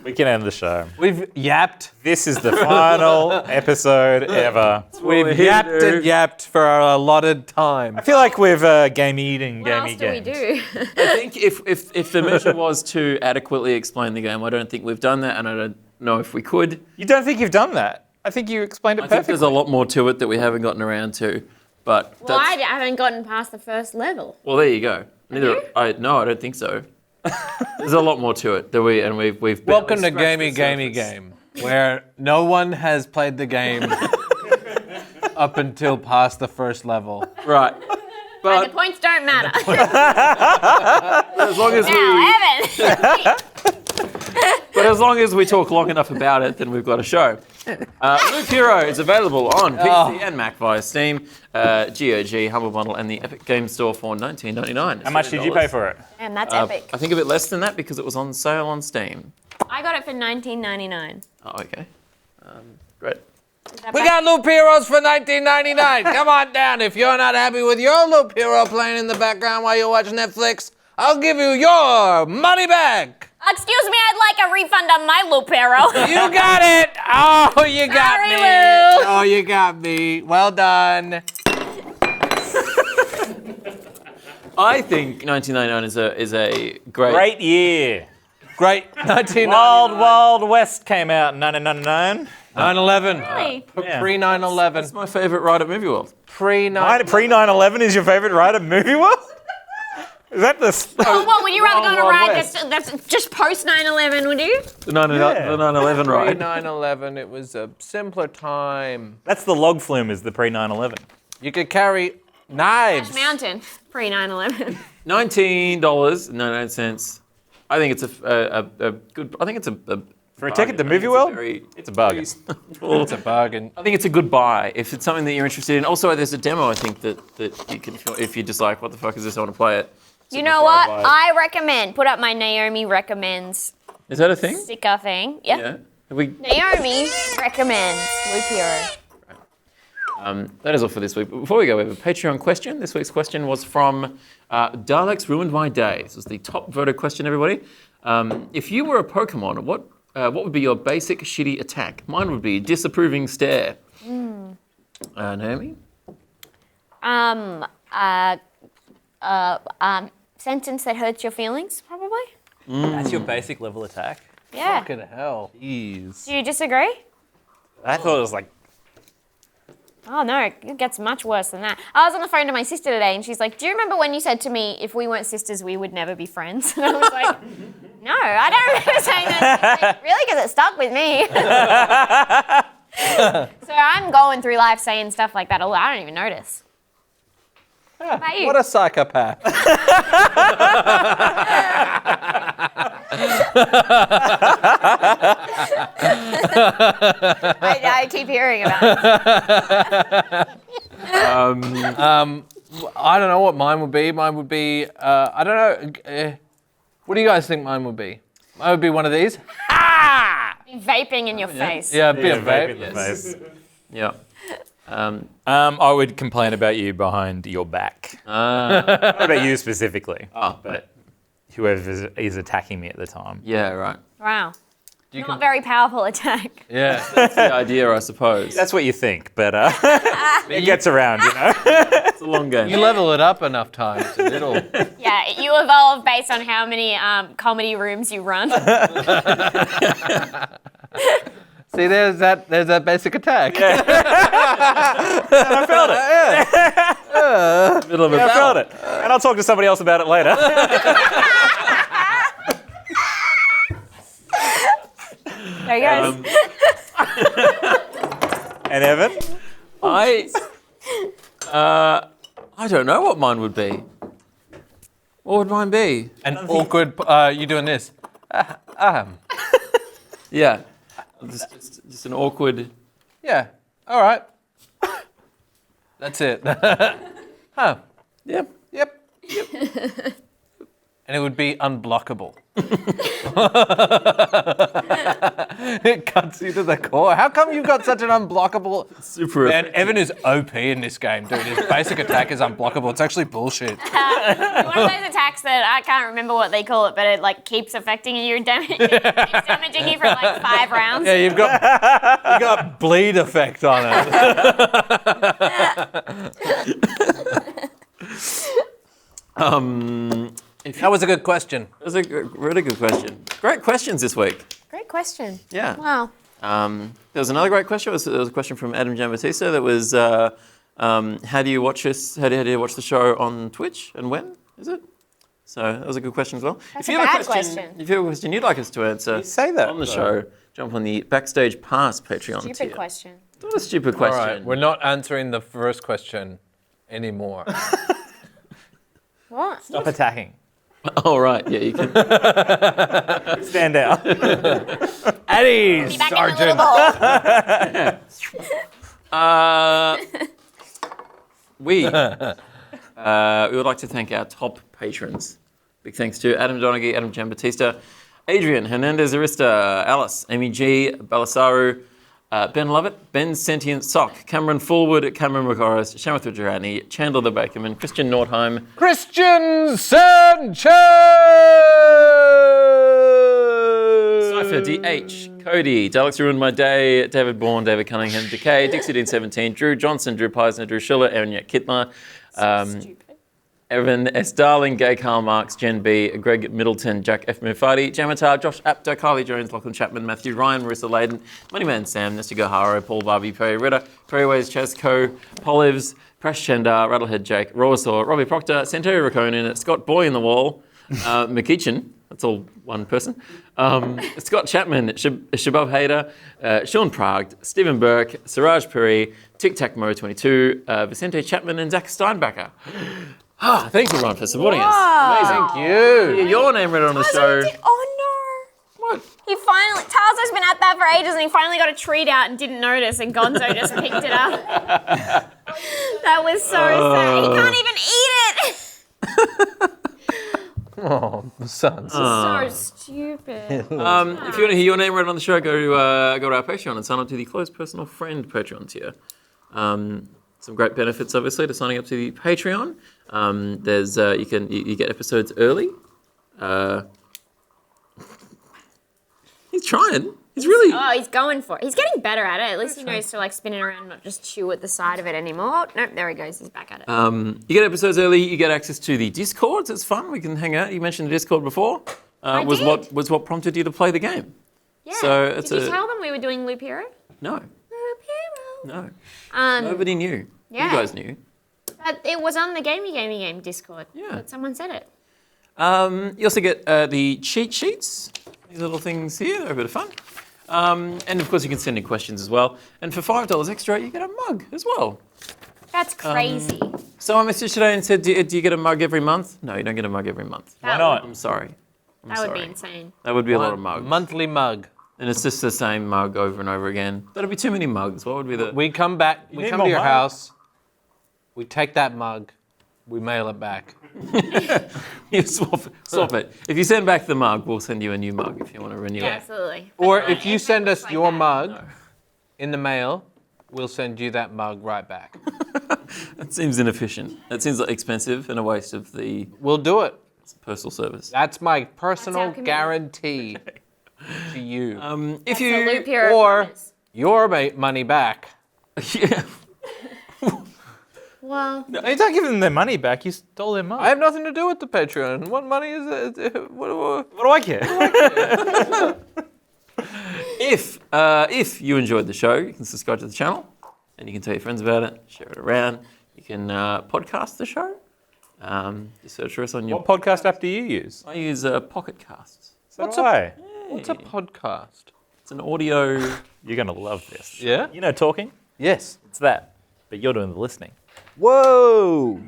We can end the show. We've yapped. This is the final episve ever. We've yapped and yapped for our allotted time. I feel like we've gameyed and What else gamey do we games. do? I think if the measure was to adequately explain the game, I don't think we've done that, and I don't know if we could. You don't think you've done that? I think you explained it I think perfectly. there's a lot more to it that we haven't gotten around to. But Well, I that's, haven't gotten past the first level. well, there you go. you? I don't think so. There's a lot more to it that we've Welcome to barely Gamey scratched the Gamey surface. Game, where no one has played the game up until past the first level. Right. And But the points don't matter. as long as Now, Evan. But as long as we talk long enough about it, then we've got a show. Loop Hero is available on PC and Mac via Steam, GOG, Humble Bundle, and the Epic Game Store for $19.99. How much did you pay for it? And that's epic. I think a bit less than that because it was on sale on Steam. I got it for $19.99. Oh, okay. Great. Is that We bad? got Loop Heroes for $19.99. Come on down. If you're not happy with your Loop Hero playing in the background while you watch Netflix, I'll give you your money back. Excuse me, I'd like a refund on my Loop Hero. You got it. Oh, you got Sorry, me. Lou. Oh, you got me. Well done. I think $19.99 is a great. Great year. Great. 1999. Wild Wild West came out in 1999. 9/11. Really? Yeah. Pre 9/11. It's my favourite ride at Movie World. Pre 9. Pre 9/11 is your favorite ride at Movie World? Is that the? Oh, what, would you rather go on a Wild ride West. that's just post 9/11, would you? The 9/11 Pre ride. 9/11. It was a simpler time. That's the log flume. Is the pre 9/11? You could carry knives. Ash Mountain, pre 9/11. $19.99. I think it's a good. I think it's a For a ticket to bargain. I think Movie it's a World? very It's a bargain. reasonable- It's a bargain. I think it's a good buy if it's something that you're interested in. Also, there's a demo. I think that you can, if you're just like, what the fuck is this? I want to play it. You know what? I recommend, put up my Naomi recommends Is that a thing? sticker thing. Yeah. Yeah. Have we? Naomi recommends Loop Hero. That is all for this week. But before we go, we have a Patreon question. This week's question was from Daleks Ruined My Day. This was the top voted question, everybody. If you were a Pokemon, what would be your basic shitty attack? Mine would be disapproving stare. Naomi? Sentence that hurts your feelings, probably. That's your basic level attack. Yeah. Fucking hell. Jeez. Do you disagree? I thought it was like. Oh no, it gets much worse than that. I was on the phone to my sister today and she's like, do you remember when you said to me, if we weren't sisters, we would never be friends? And I was like, no, I don't remember saying that. Like, really? Because it stuck with me. So I'm going through life saying stuff like that, although I don't even notice. What about you? What a psychopath. I keep hearing about it. I don't know what mine would be. Mine would be, I don't know. What do you guys think mine would be? Mine would be one of these. Vaping in your face. Yeah, a bit of vape vape. in the face. Yeah. I would complain about you behind your back. Not about you specifically, but whoever is attacking me at the time. Yeah, right. Wow. Not very powerful attack. Yeah. That's the idea, I suppose. That's what you think, but it gets around, you know. It's a long game. You level it up enough times and it'll... Yeah, you evolve based on how many comedy rooms you run. See, there's that basic attack. I felt it. Middle of a I battle. felt it, and I'll talk to somebody else about it later. There you go. And Evan, I don't know what mine would be. What would mine be? And awkward, you doing this. That's it. Huh. Yep. Yep. And it would be unblockable. It cuts you to the core. How come you've got such an unblockable... Super Man, effective. Evan is OP in this game, dude. His basic attack is unblockable. It's actually bullshit. One of those attacks that I can't remember what they call it, but it like keeps affecting you and keeps damaging you for like 5 rounds. Yeah, you've got bleed effect on it. That was a good question. That was a really good question. Great questions this week. Great question. Yeah. Wow. There was another great question. There was a question from Adam Giambattista that was, how do you watch this? How do you watch the show on Twitch and when is it? So that was a good question as well. That's If you a have bad question, question. if you have a question you'd like us to answer say that, on the though. show, jump on the Backstage Pass Patreon Stupid tier. question. Not a stupid All question. right, we're not answering the first question anymore. What? Stop attacking. All right, yeah, you can. Stand out. Eddie, Be back Sergeant. in the We would like to thank our top patrons. Big thanks to Adam Donaghy, Adam Giambattista, Adrian, Hernandez Arista, Alice, Amy G, Balasaru, Ben Lovett, Ben Sentient Sock, Cameron Fullwood, Cameron McCorris, Shamath Rajirani, Chandler the Bakerman, Christian Nordheim, Christian Sanchez! Cypher DH, Cody, Daleks Ruined My Day, David Bourne, David Cunningham, Decay, Dixie Dean 17, Drew Johnson, Drew Peisner, Drew Schiller, Aaron Yet Kittler, stupid. Evan S. Darling, Gay Karl Marx, Jen B, Greg Middleton, Jack F. Mufati, Jamatar, Josh Apto, Carly Jones, Lachlan Chapman, Matthew Ryan, Marissa Layden, Moneyman Sam, Nesta Goharo, Paul Barbie, Perry Ritter, Perryways, Chaz Co, Polivs, Prash Chandar, Rattlehead Jake, Rawasaw, Robbie Proctor, Santorio Rakonen, Scott Boy in the Wall, McKeechin, that's all one person, Scott Chapman, Shabab Hader, Sean Prague, Stephen Burke, Siraj Puri, Tic Tac Mo 22, Vicente Chapman, and Zach Steinbacher. Thank you, Ron, for supporting us. Amazing. Thank you. Yeah, your name read on the show. Oh no. What? He finally, Tazo's been at that for ages and he finally got a treat out and didn't notice and Gonzo just picked it up. That was so sad. He can't even eat it. Oh, sons. So stupid. If you want to hear your name read on the show, go to our Patreon and sign up to the Close Personal Friend Patreon tier. Some great benefits, obviously, to signing up to the Patreon. There's you get episodes early. He's trying. He's really. Oh, he's going for it. He's getting better at it. At least he knows to like spin it around, not just chew at the side of it anymore. Nope, there he goes. He's back at it. You get episodes early. You get access to the Discords. It's fun. We can hang out. You mentioned the Discord before. Was did. what prompted you to play the game? Yeah. So it's Did you tell them we were doing Loop Hero? No, Loop Hero. no. Nobody knew. yeah. You guys knew. But it was on the Gamey Discord. Yeah. But someone said it. You also get the cheat sheets. These little things here. They're a bit of fun. And of course, you can send in questions as well. And for $5 extra, you get a mug as well. That's crazy. So I messaged today and said, do you get a mug every month? No, you don't get a mug every month. Why not? I'm sorry. That would be insane. That would be a lot of mugs. Monthly mug. And it's just the same mug over and over again. That'd be too many mugs. What would be the... We come back, we need come to more your mugs. house, we take that mug, we mail it back. You swap it. If you send back the mug, we'll send you a new mug if you want to renew Yeah, it. absolutely. Or But if you it send looks us like your that. mug in the mail, we'll send you that mug right back. That seems inefficient. That seems like expensive and a waste of the We'll do it. postal service. That's my personal commitment. guarantee to you. If So you... Loop Hero or promise. your money back. Yeah. Well, No, you don't give them their money back. You stole their money. I have nothing to do with the Patreon. What money is it? What? What do I care? If you enjoyed the show, you can subscribe to the channel and you can tell your friends about it, share it around. You can podcast the show. Just search for us on your... What podcast app do you use? I use Pocket Casts. So What's do I. What's a podcast? It's an audio... You're going to love this. Yeah? You know talking? Yes. It's that. But you're doing the listening. Whoa!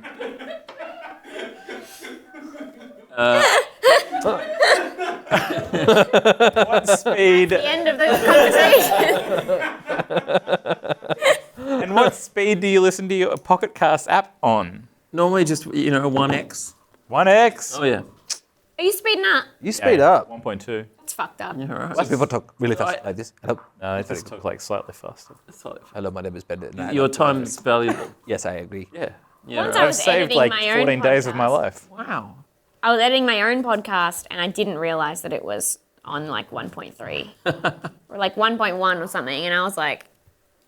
What speed the end of the conversation. and what What speed do you listen to your Pocket Cast app on? Normally just, 1x. 1x? Oh, yeah. Are you speeding up? You speed up. 1.2. It's fucked up. Yeah, all right. Some people talk really fast like this. Hello. No, it's just talk like slightly faster. Hello, my name is Ben. No, Your no. time's valuable. Yes, I agree. Yeah. Yeah, Once right. I was Saved editing like my own 14 days of my podcast. life. Wow. I was editing my own podcast and I didn't realize that it was on like 1.3 or like 1.1 or something. And I was like,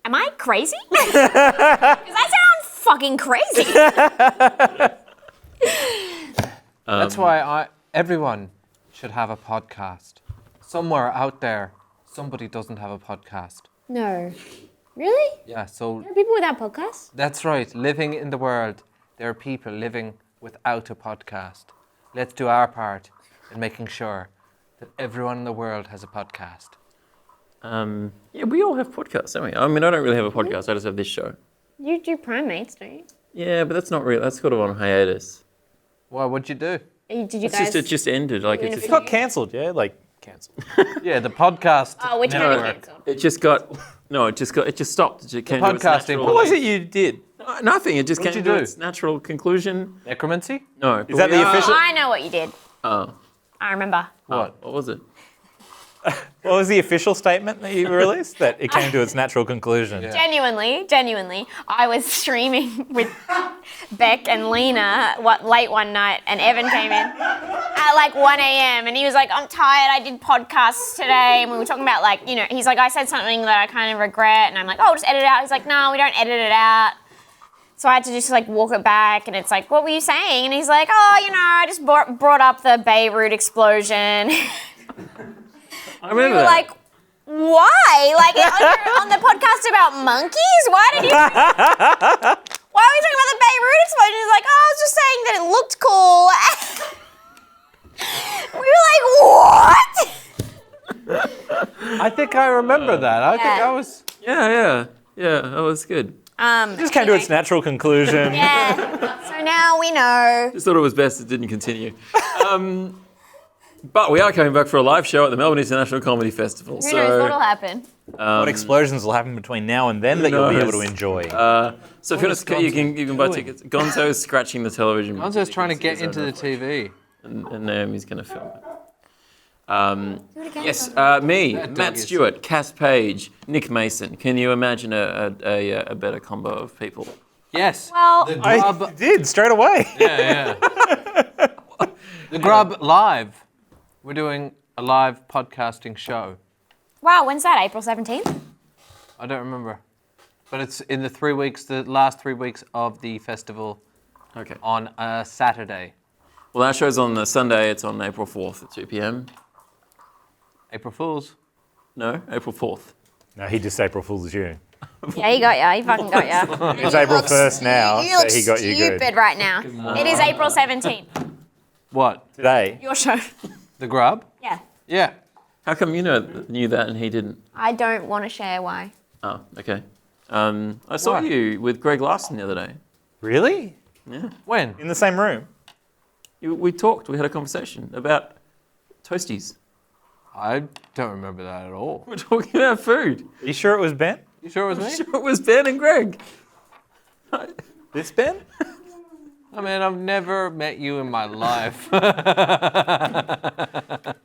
am I crazy? Because I sound fucking crazy. That's why everyone should have a podcast. Somewhere out there, somebody doesn't have a podcast. No. Really? Yeah, so There are people without podcasts? that's right. Living in the world, there are people living without a podcast. Let's do our part in making sure that everyone in the world has a podcast. Yeah, we all have podcasts, don't we? I mean, I don't really have a podcast. I just have this show. You do primates, don't you? Yeah, but that's not real. That's sort of on hiatus. Why? What'd you do? Did you It's guys? it just ended. Like Even it's if just, It got cancelled, yeah? Like, cancelled. Yeah, the podcast. Oh, which one network. is cancelled? it just got. No, it just stopped. It just came to its podcasting natural. What was it you did? Nothing. It just What'd came you to do? its natural conclusion. Necromancy? No. Is that the official? I know what you did. Oh. I remember. What? What was it? What was the official statement that you released? That it came to its natural conclusion. Yeah. Genuinely, I was streaming with Bec and Lena late one night, and Evan came in at like 1 a.m. and he was like, I'm tired, I did podcasts today, and we were talking about like, he's like, I said something that I kind of regret, and I'm like, oh, just edit it out. He's like, no, we don't edit it out. So I had to just like walk it back, and it's like, what were you saying? And he's like, oh, I just brought up the Beirut explosion. I We remember were that. like, why? Like on the podcast about monkeys? Why did you? Why are we talking about the Beirut explosion? He's like, oh, I was just saying that it looked cool. We were like, what? I think I remember that. I think Yeah. I was. Yeah, that was good. It just came to its natural conclusion. Yeah. So now we know. Just thought it was best it didn't continue. But we are coming back for a live show at the Melbourne International Comedy Festival. Who knows what'll happen? What explosions will happen between now and then that you'll be able to knows? enjoy? So if you want to, you can buy tickets. Gonzo's scratching the television. Gonzo's trying to get It's into the on Netflix. TV. And Naomi's going to film it. Do it again. Yes, me, dog Matt is- Stewart, Cass Page, Nick Mason. Can you imagine a better combo of people? Yes. Well, The I Grub. did, straight away. Yeah. The Grub Live. We're doing a live podcasting show. wow, when's that? April 17th? I don't remember. But it's in the last 3 weeks of the festival Okay. on a Saturday. Well, our show's on the Sunday. It's on April 4th at 2 p.m. April Fools. No, April 4th. No, he just April Fool's you. Yeah, he got ya. He fucking got ya. It's April 1st now, You so look he got you stupid good. right now. It is April 17th. What? Today, Your show. The Grub? Yeah. Yeah. How come you knew that and he didn't? I don't want to share why. Oh, okay. I saw Why? you with Greg Larson the other day. really? Yeah. When? In the same room? We talked. We had a conversation about toasties. I don't remember that at all. We're talking about food. Are you sure it was Ben? You sure it was me? Sure, it was Ben and Greg. This Ben? I mean, I've never met you in my life.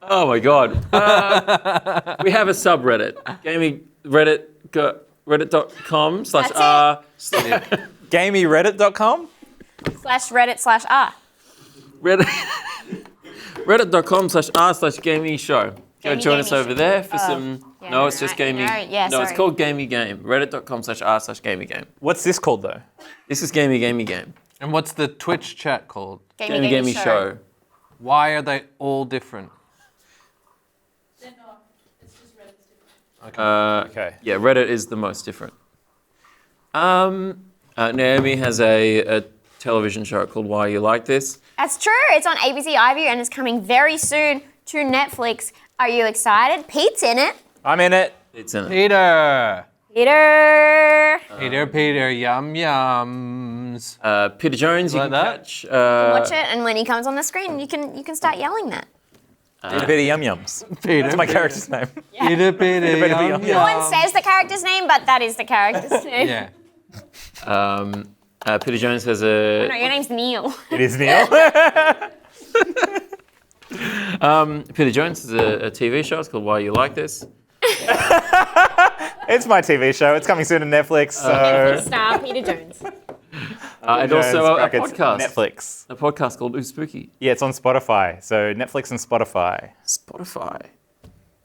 Oh my God. We have a subreddit. Gamey Reddit. Reddit.com/r. GameyReddit.com? /Reddit/R. Reddit. Reddit.com/r/gamey show. Go Gamey join us Gamey over show. there for some. Yeah, No, it's just gamey. no, yeah, no, it's sorry. called Gamey Game. Reddit.com/r/gamey game. What's this called though? This is Gamey Game. And what's the Twitch chat called? Gamey show. Why are they all different? Okay. Yeah, Reddit is the most different. Naomi has a television show called Why You Like This. That's true. It's on ABC iView and it's coming very soon to Netflix. Are you excited? Pete's in it. I'm in it. It's in it. Peter. Peter. Peter, yum yums. Peter Jones, you Like can that? catch. Watch it, and when he comes on the screen, you can start yelling that. Peter Peter Yum Yums. Peter. That's my character's name. Peter, Peter, yum yum. No one yum. says the character's name, but that is the character's name. Yeah. Peter Jones has a. No, your name's Neil. It is Neil. Peter Jones has a TV show. It's called Why You Like This. It's my TV show. It's coming soon to Netflix. So Star Peter Jones. And Jones also a brackets podcast. Netflix. A podcast called Ooh Spooky. Yeah, it's on Spotify. So Netflix and Spotify. Spotify.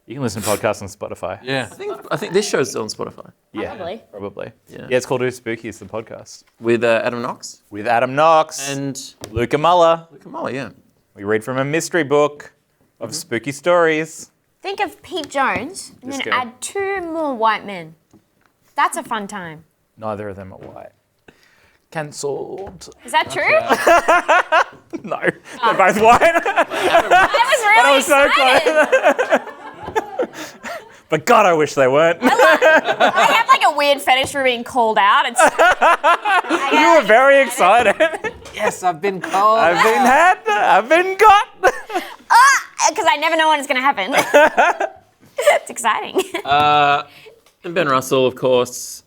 You can listen to podcasts on Spotify. Yeah. I think this show's on Spotify. Yeah, Probably. probably. Yeah. Yeah, it's called Ooh Spooky. It's the podcast With Adam Knox with Adam Knox and Luca Muller. Luke Kamala, yeah. We read from a mystery book of spooky stories. Think of Pete Jones and This then guy. add 2 more white men. That's a fun time. Neither of them are white. Cancelled. Is that true? No, they're both white. I was really so excited. But God, I wish they weren't. I have like a weird fetish for being called out. It's, You were very excited. Yes, I've been called. I've been had. I've been got. because I never know when it's going to happen. It's exciting. And Ben Russell, of course,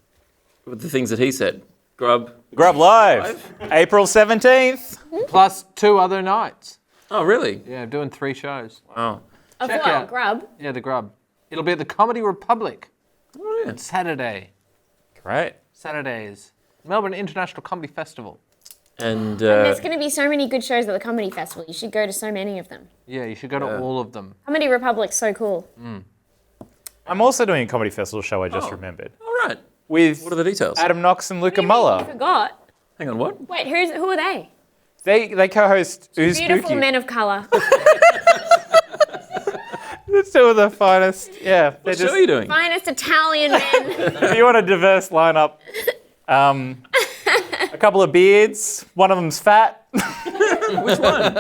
with the things that he said. Grub. Grub Live, April 17th. Plus 2 other nights. Oh, really? Yeah, doing 3 shows. Wow. Of Check what? out. Grub? Yeah, the Grub. It'll be at the Comedy Republic. Oh, yeah. Saturday. Great. Saturdays. Melbourne International Comedy Festival. And There's going to be so many good shows at the Comedy Festival. You should go to so many of them. Yeah, you should go to all of them. Comedy Republic's so cool. I'm also doing a comedy festival show. I just remembered all right. with What are the details? Adam Knox and Luca You Muller. forgot. Hang on, what? Wait, who are they? They co-host Ooh Beautiful Spooky. men of colour. It's 2 of the finest. Yeah, What show are you doing? Finest Italian men. If you want a diverse lineup, a couple of beards. One of them's fat. Which one?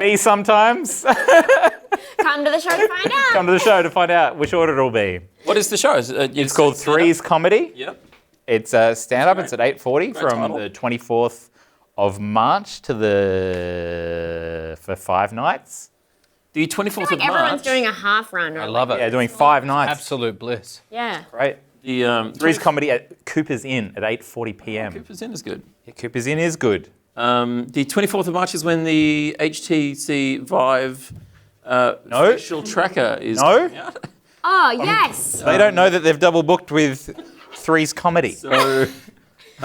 Me sometimes. Come to the show to find out. Come to the show to find out which order it'll be. What is the show? It's called Three's Comedy. Yep. It's stand-up. It's at 8:40 Great from title. the 24th of March for 5 nights. The 24th I of feel like everyone's March. doing a half run. I love it. Yeah, doing 5 nights. Absolute bliss. Yeah. Right. The Three's Comedy at Cooper's Inn at 8:40 p.m. Cooper's Inn is good. Yeah, Cooper's Inn is good. The 24th of March is when the HTC Vive No. facial tracker is No. coming out. Oh, yes. They don't know that they've double booked with Three's Comedy. So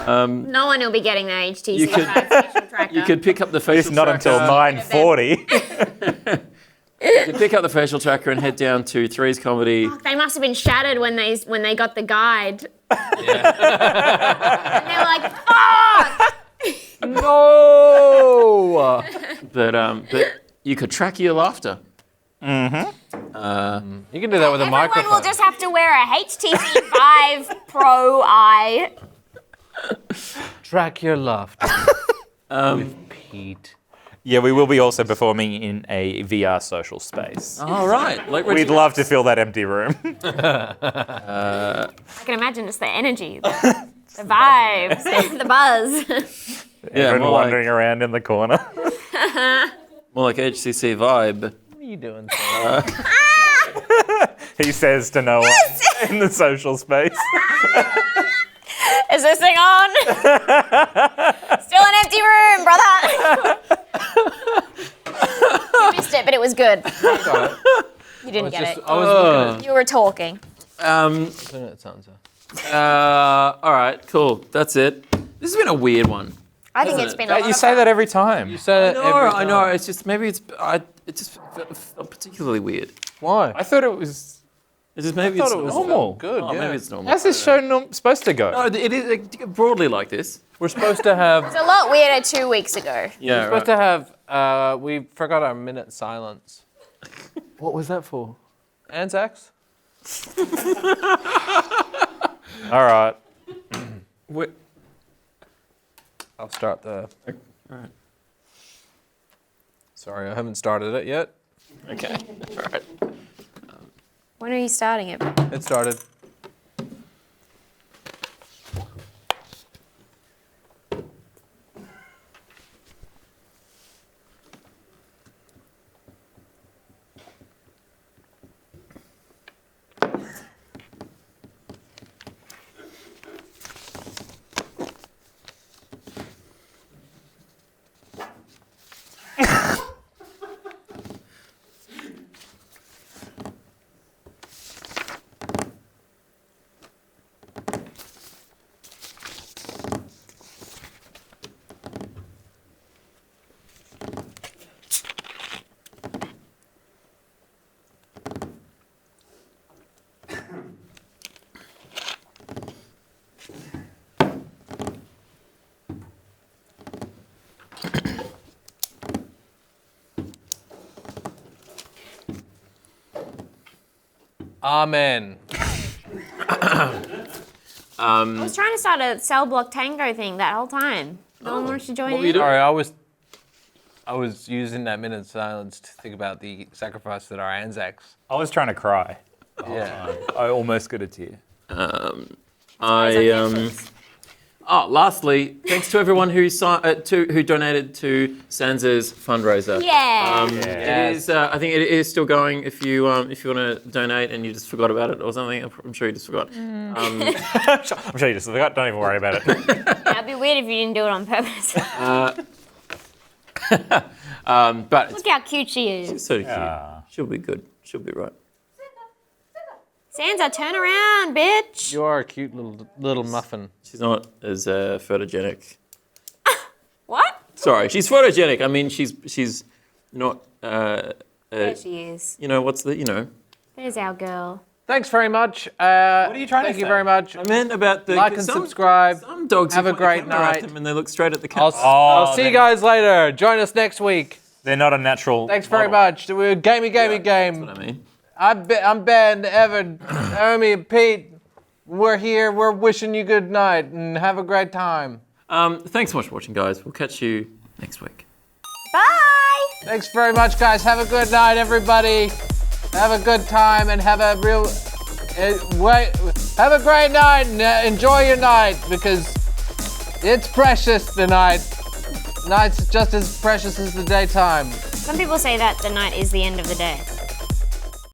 No one will be getting the HTC You could- facial tracker. you could pick up the facial It's not until tracker. 9:40. You could pick up the facial tracker and head down to Three's Comedy. They must have been shattered when they got the guide. And they were like, fuck! No! But you could track your laughter. You can do that with a Everyone microphone. will just have to wear a HTC Vive Pro Eye. Track your laughter. With Pete. Yeah, we will be also performing in a VR social space. All right. Like We'd love to fill that empty room. I can imagine it's the energy, the vibes, the buzz. Yeah, Everyone more wandering around in the corner. more like HTC Vibe. What are you doing, Sam? He says to no one in the social space. Is this thing on? Still an empty room, brother. You missed it, but it was good. You didn't get it. I was looking You were talking. at it, Sansa. All right, cool. That's it. This has been a weird one. I think it's been a lot You of say fun. that every time. You said it every I know. time. It's just maybe it just felt particularly weird. Why? I thought it was. It's just maybe I it's thought it was normal. good, Oh, yeah. maybe it's normal. How's this show supposed to go? No, it is broadly like this. We're supposed to have... It's a lot weirder 2 weeks ago. Yeah, We're supposed to have... we forgot our minute silence. What was that for? Anzacs? All right. Wait. I'll start the... All right. Sorry, I haven't started it yet. Okay. All right. When are you starting it? It started. Amen. I was trying to start a cell block tango thing that whole time. No one wants to join What were you in. doing? Sorry, I was using that minute of silence to think about the sacrifice that our Anzacs. I was trying to cry. Yeah. I almost got a tear. Lastly, thanks to everyone who donated to Sansa's fundraiser. Yeah. It is. I think it is still going. If you want to donate and you just forgot about it or something, I'm sure you just forgot. I'm sure you just forgot. Don't even worry about it. It'd be weird if you didn't do it on purpose. But Look how cute she is. it's sort of cute. Ah. She'll be good. She'll be right. Sansa, turn around, bitch. You are a cute little muffin. She's not as photogenic. What? Sorry, she's photogenic. I mean, she's not. There she is. You know what's the. There's our girl. Thanks very much. What are you trying to Thank you say? very much. I meant about the Like and subscribe. Some dogs Have you a point the great camera at night. them and they look straight at the camera. I'll see you guys later. Join us next week. They're not a natural. Thanks very model. much. We're Gamey That's Game. what I mean. I'm Ben, Evan, Naomi, and Pete. We're here. We're wishing you good night and have a great time. Thanks so much for watching, guys. We'll catch you next week. Bye. Thanks very much, guys. Have a good night, everybody. Have a good time and have a real. Have a great night and enjoy your night because it's precious tonight. Night's just as precious as the daytime. Some people say that the night is the end of the day.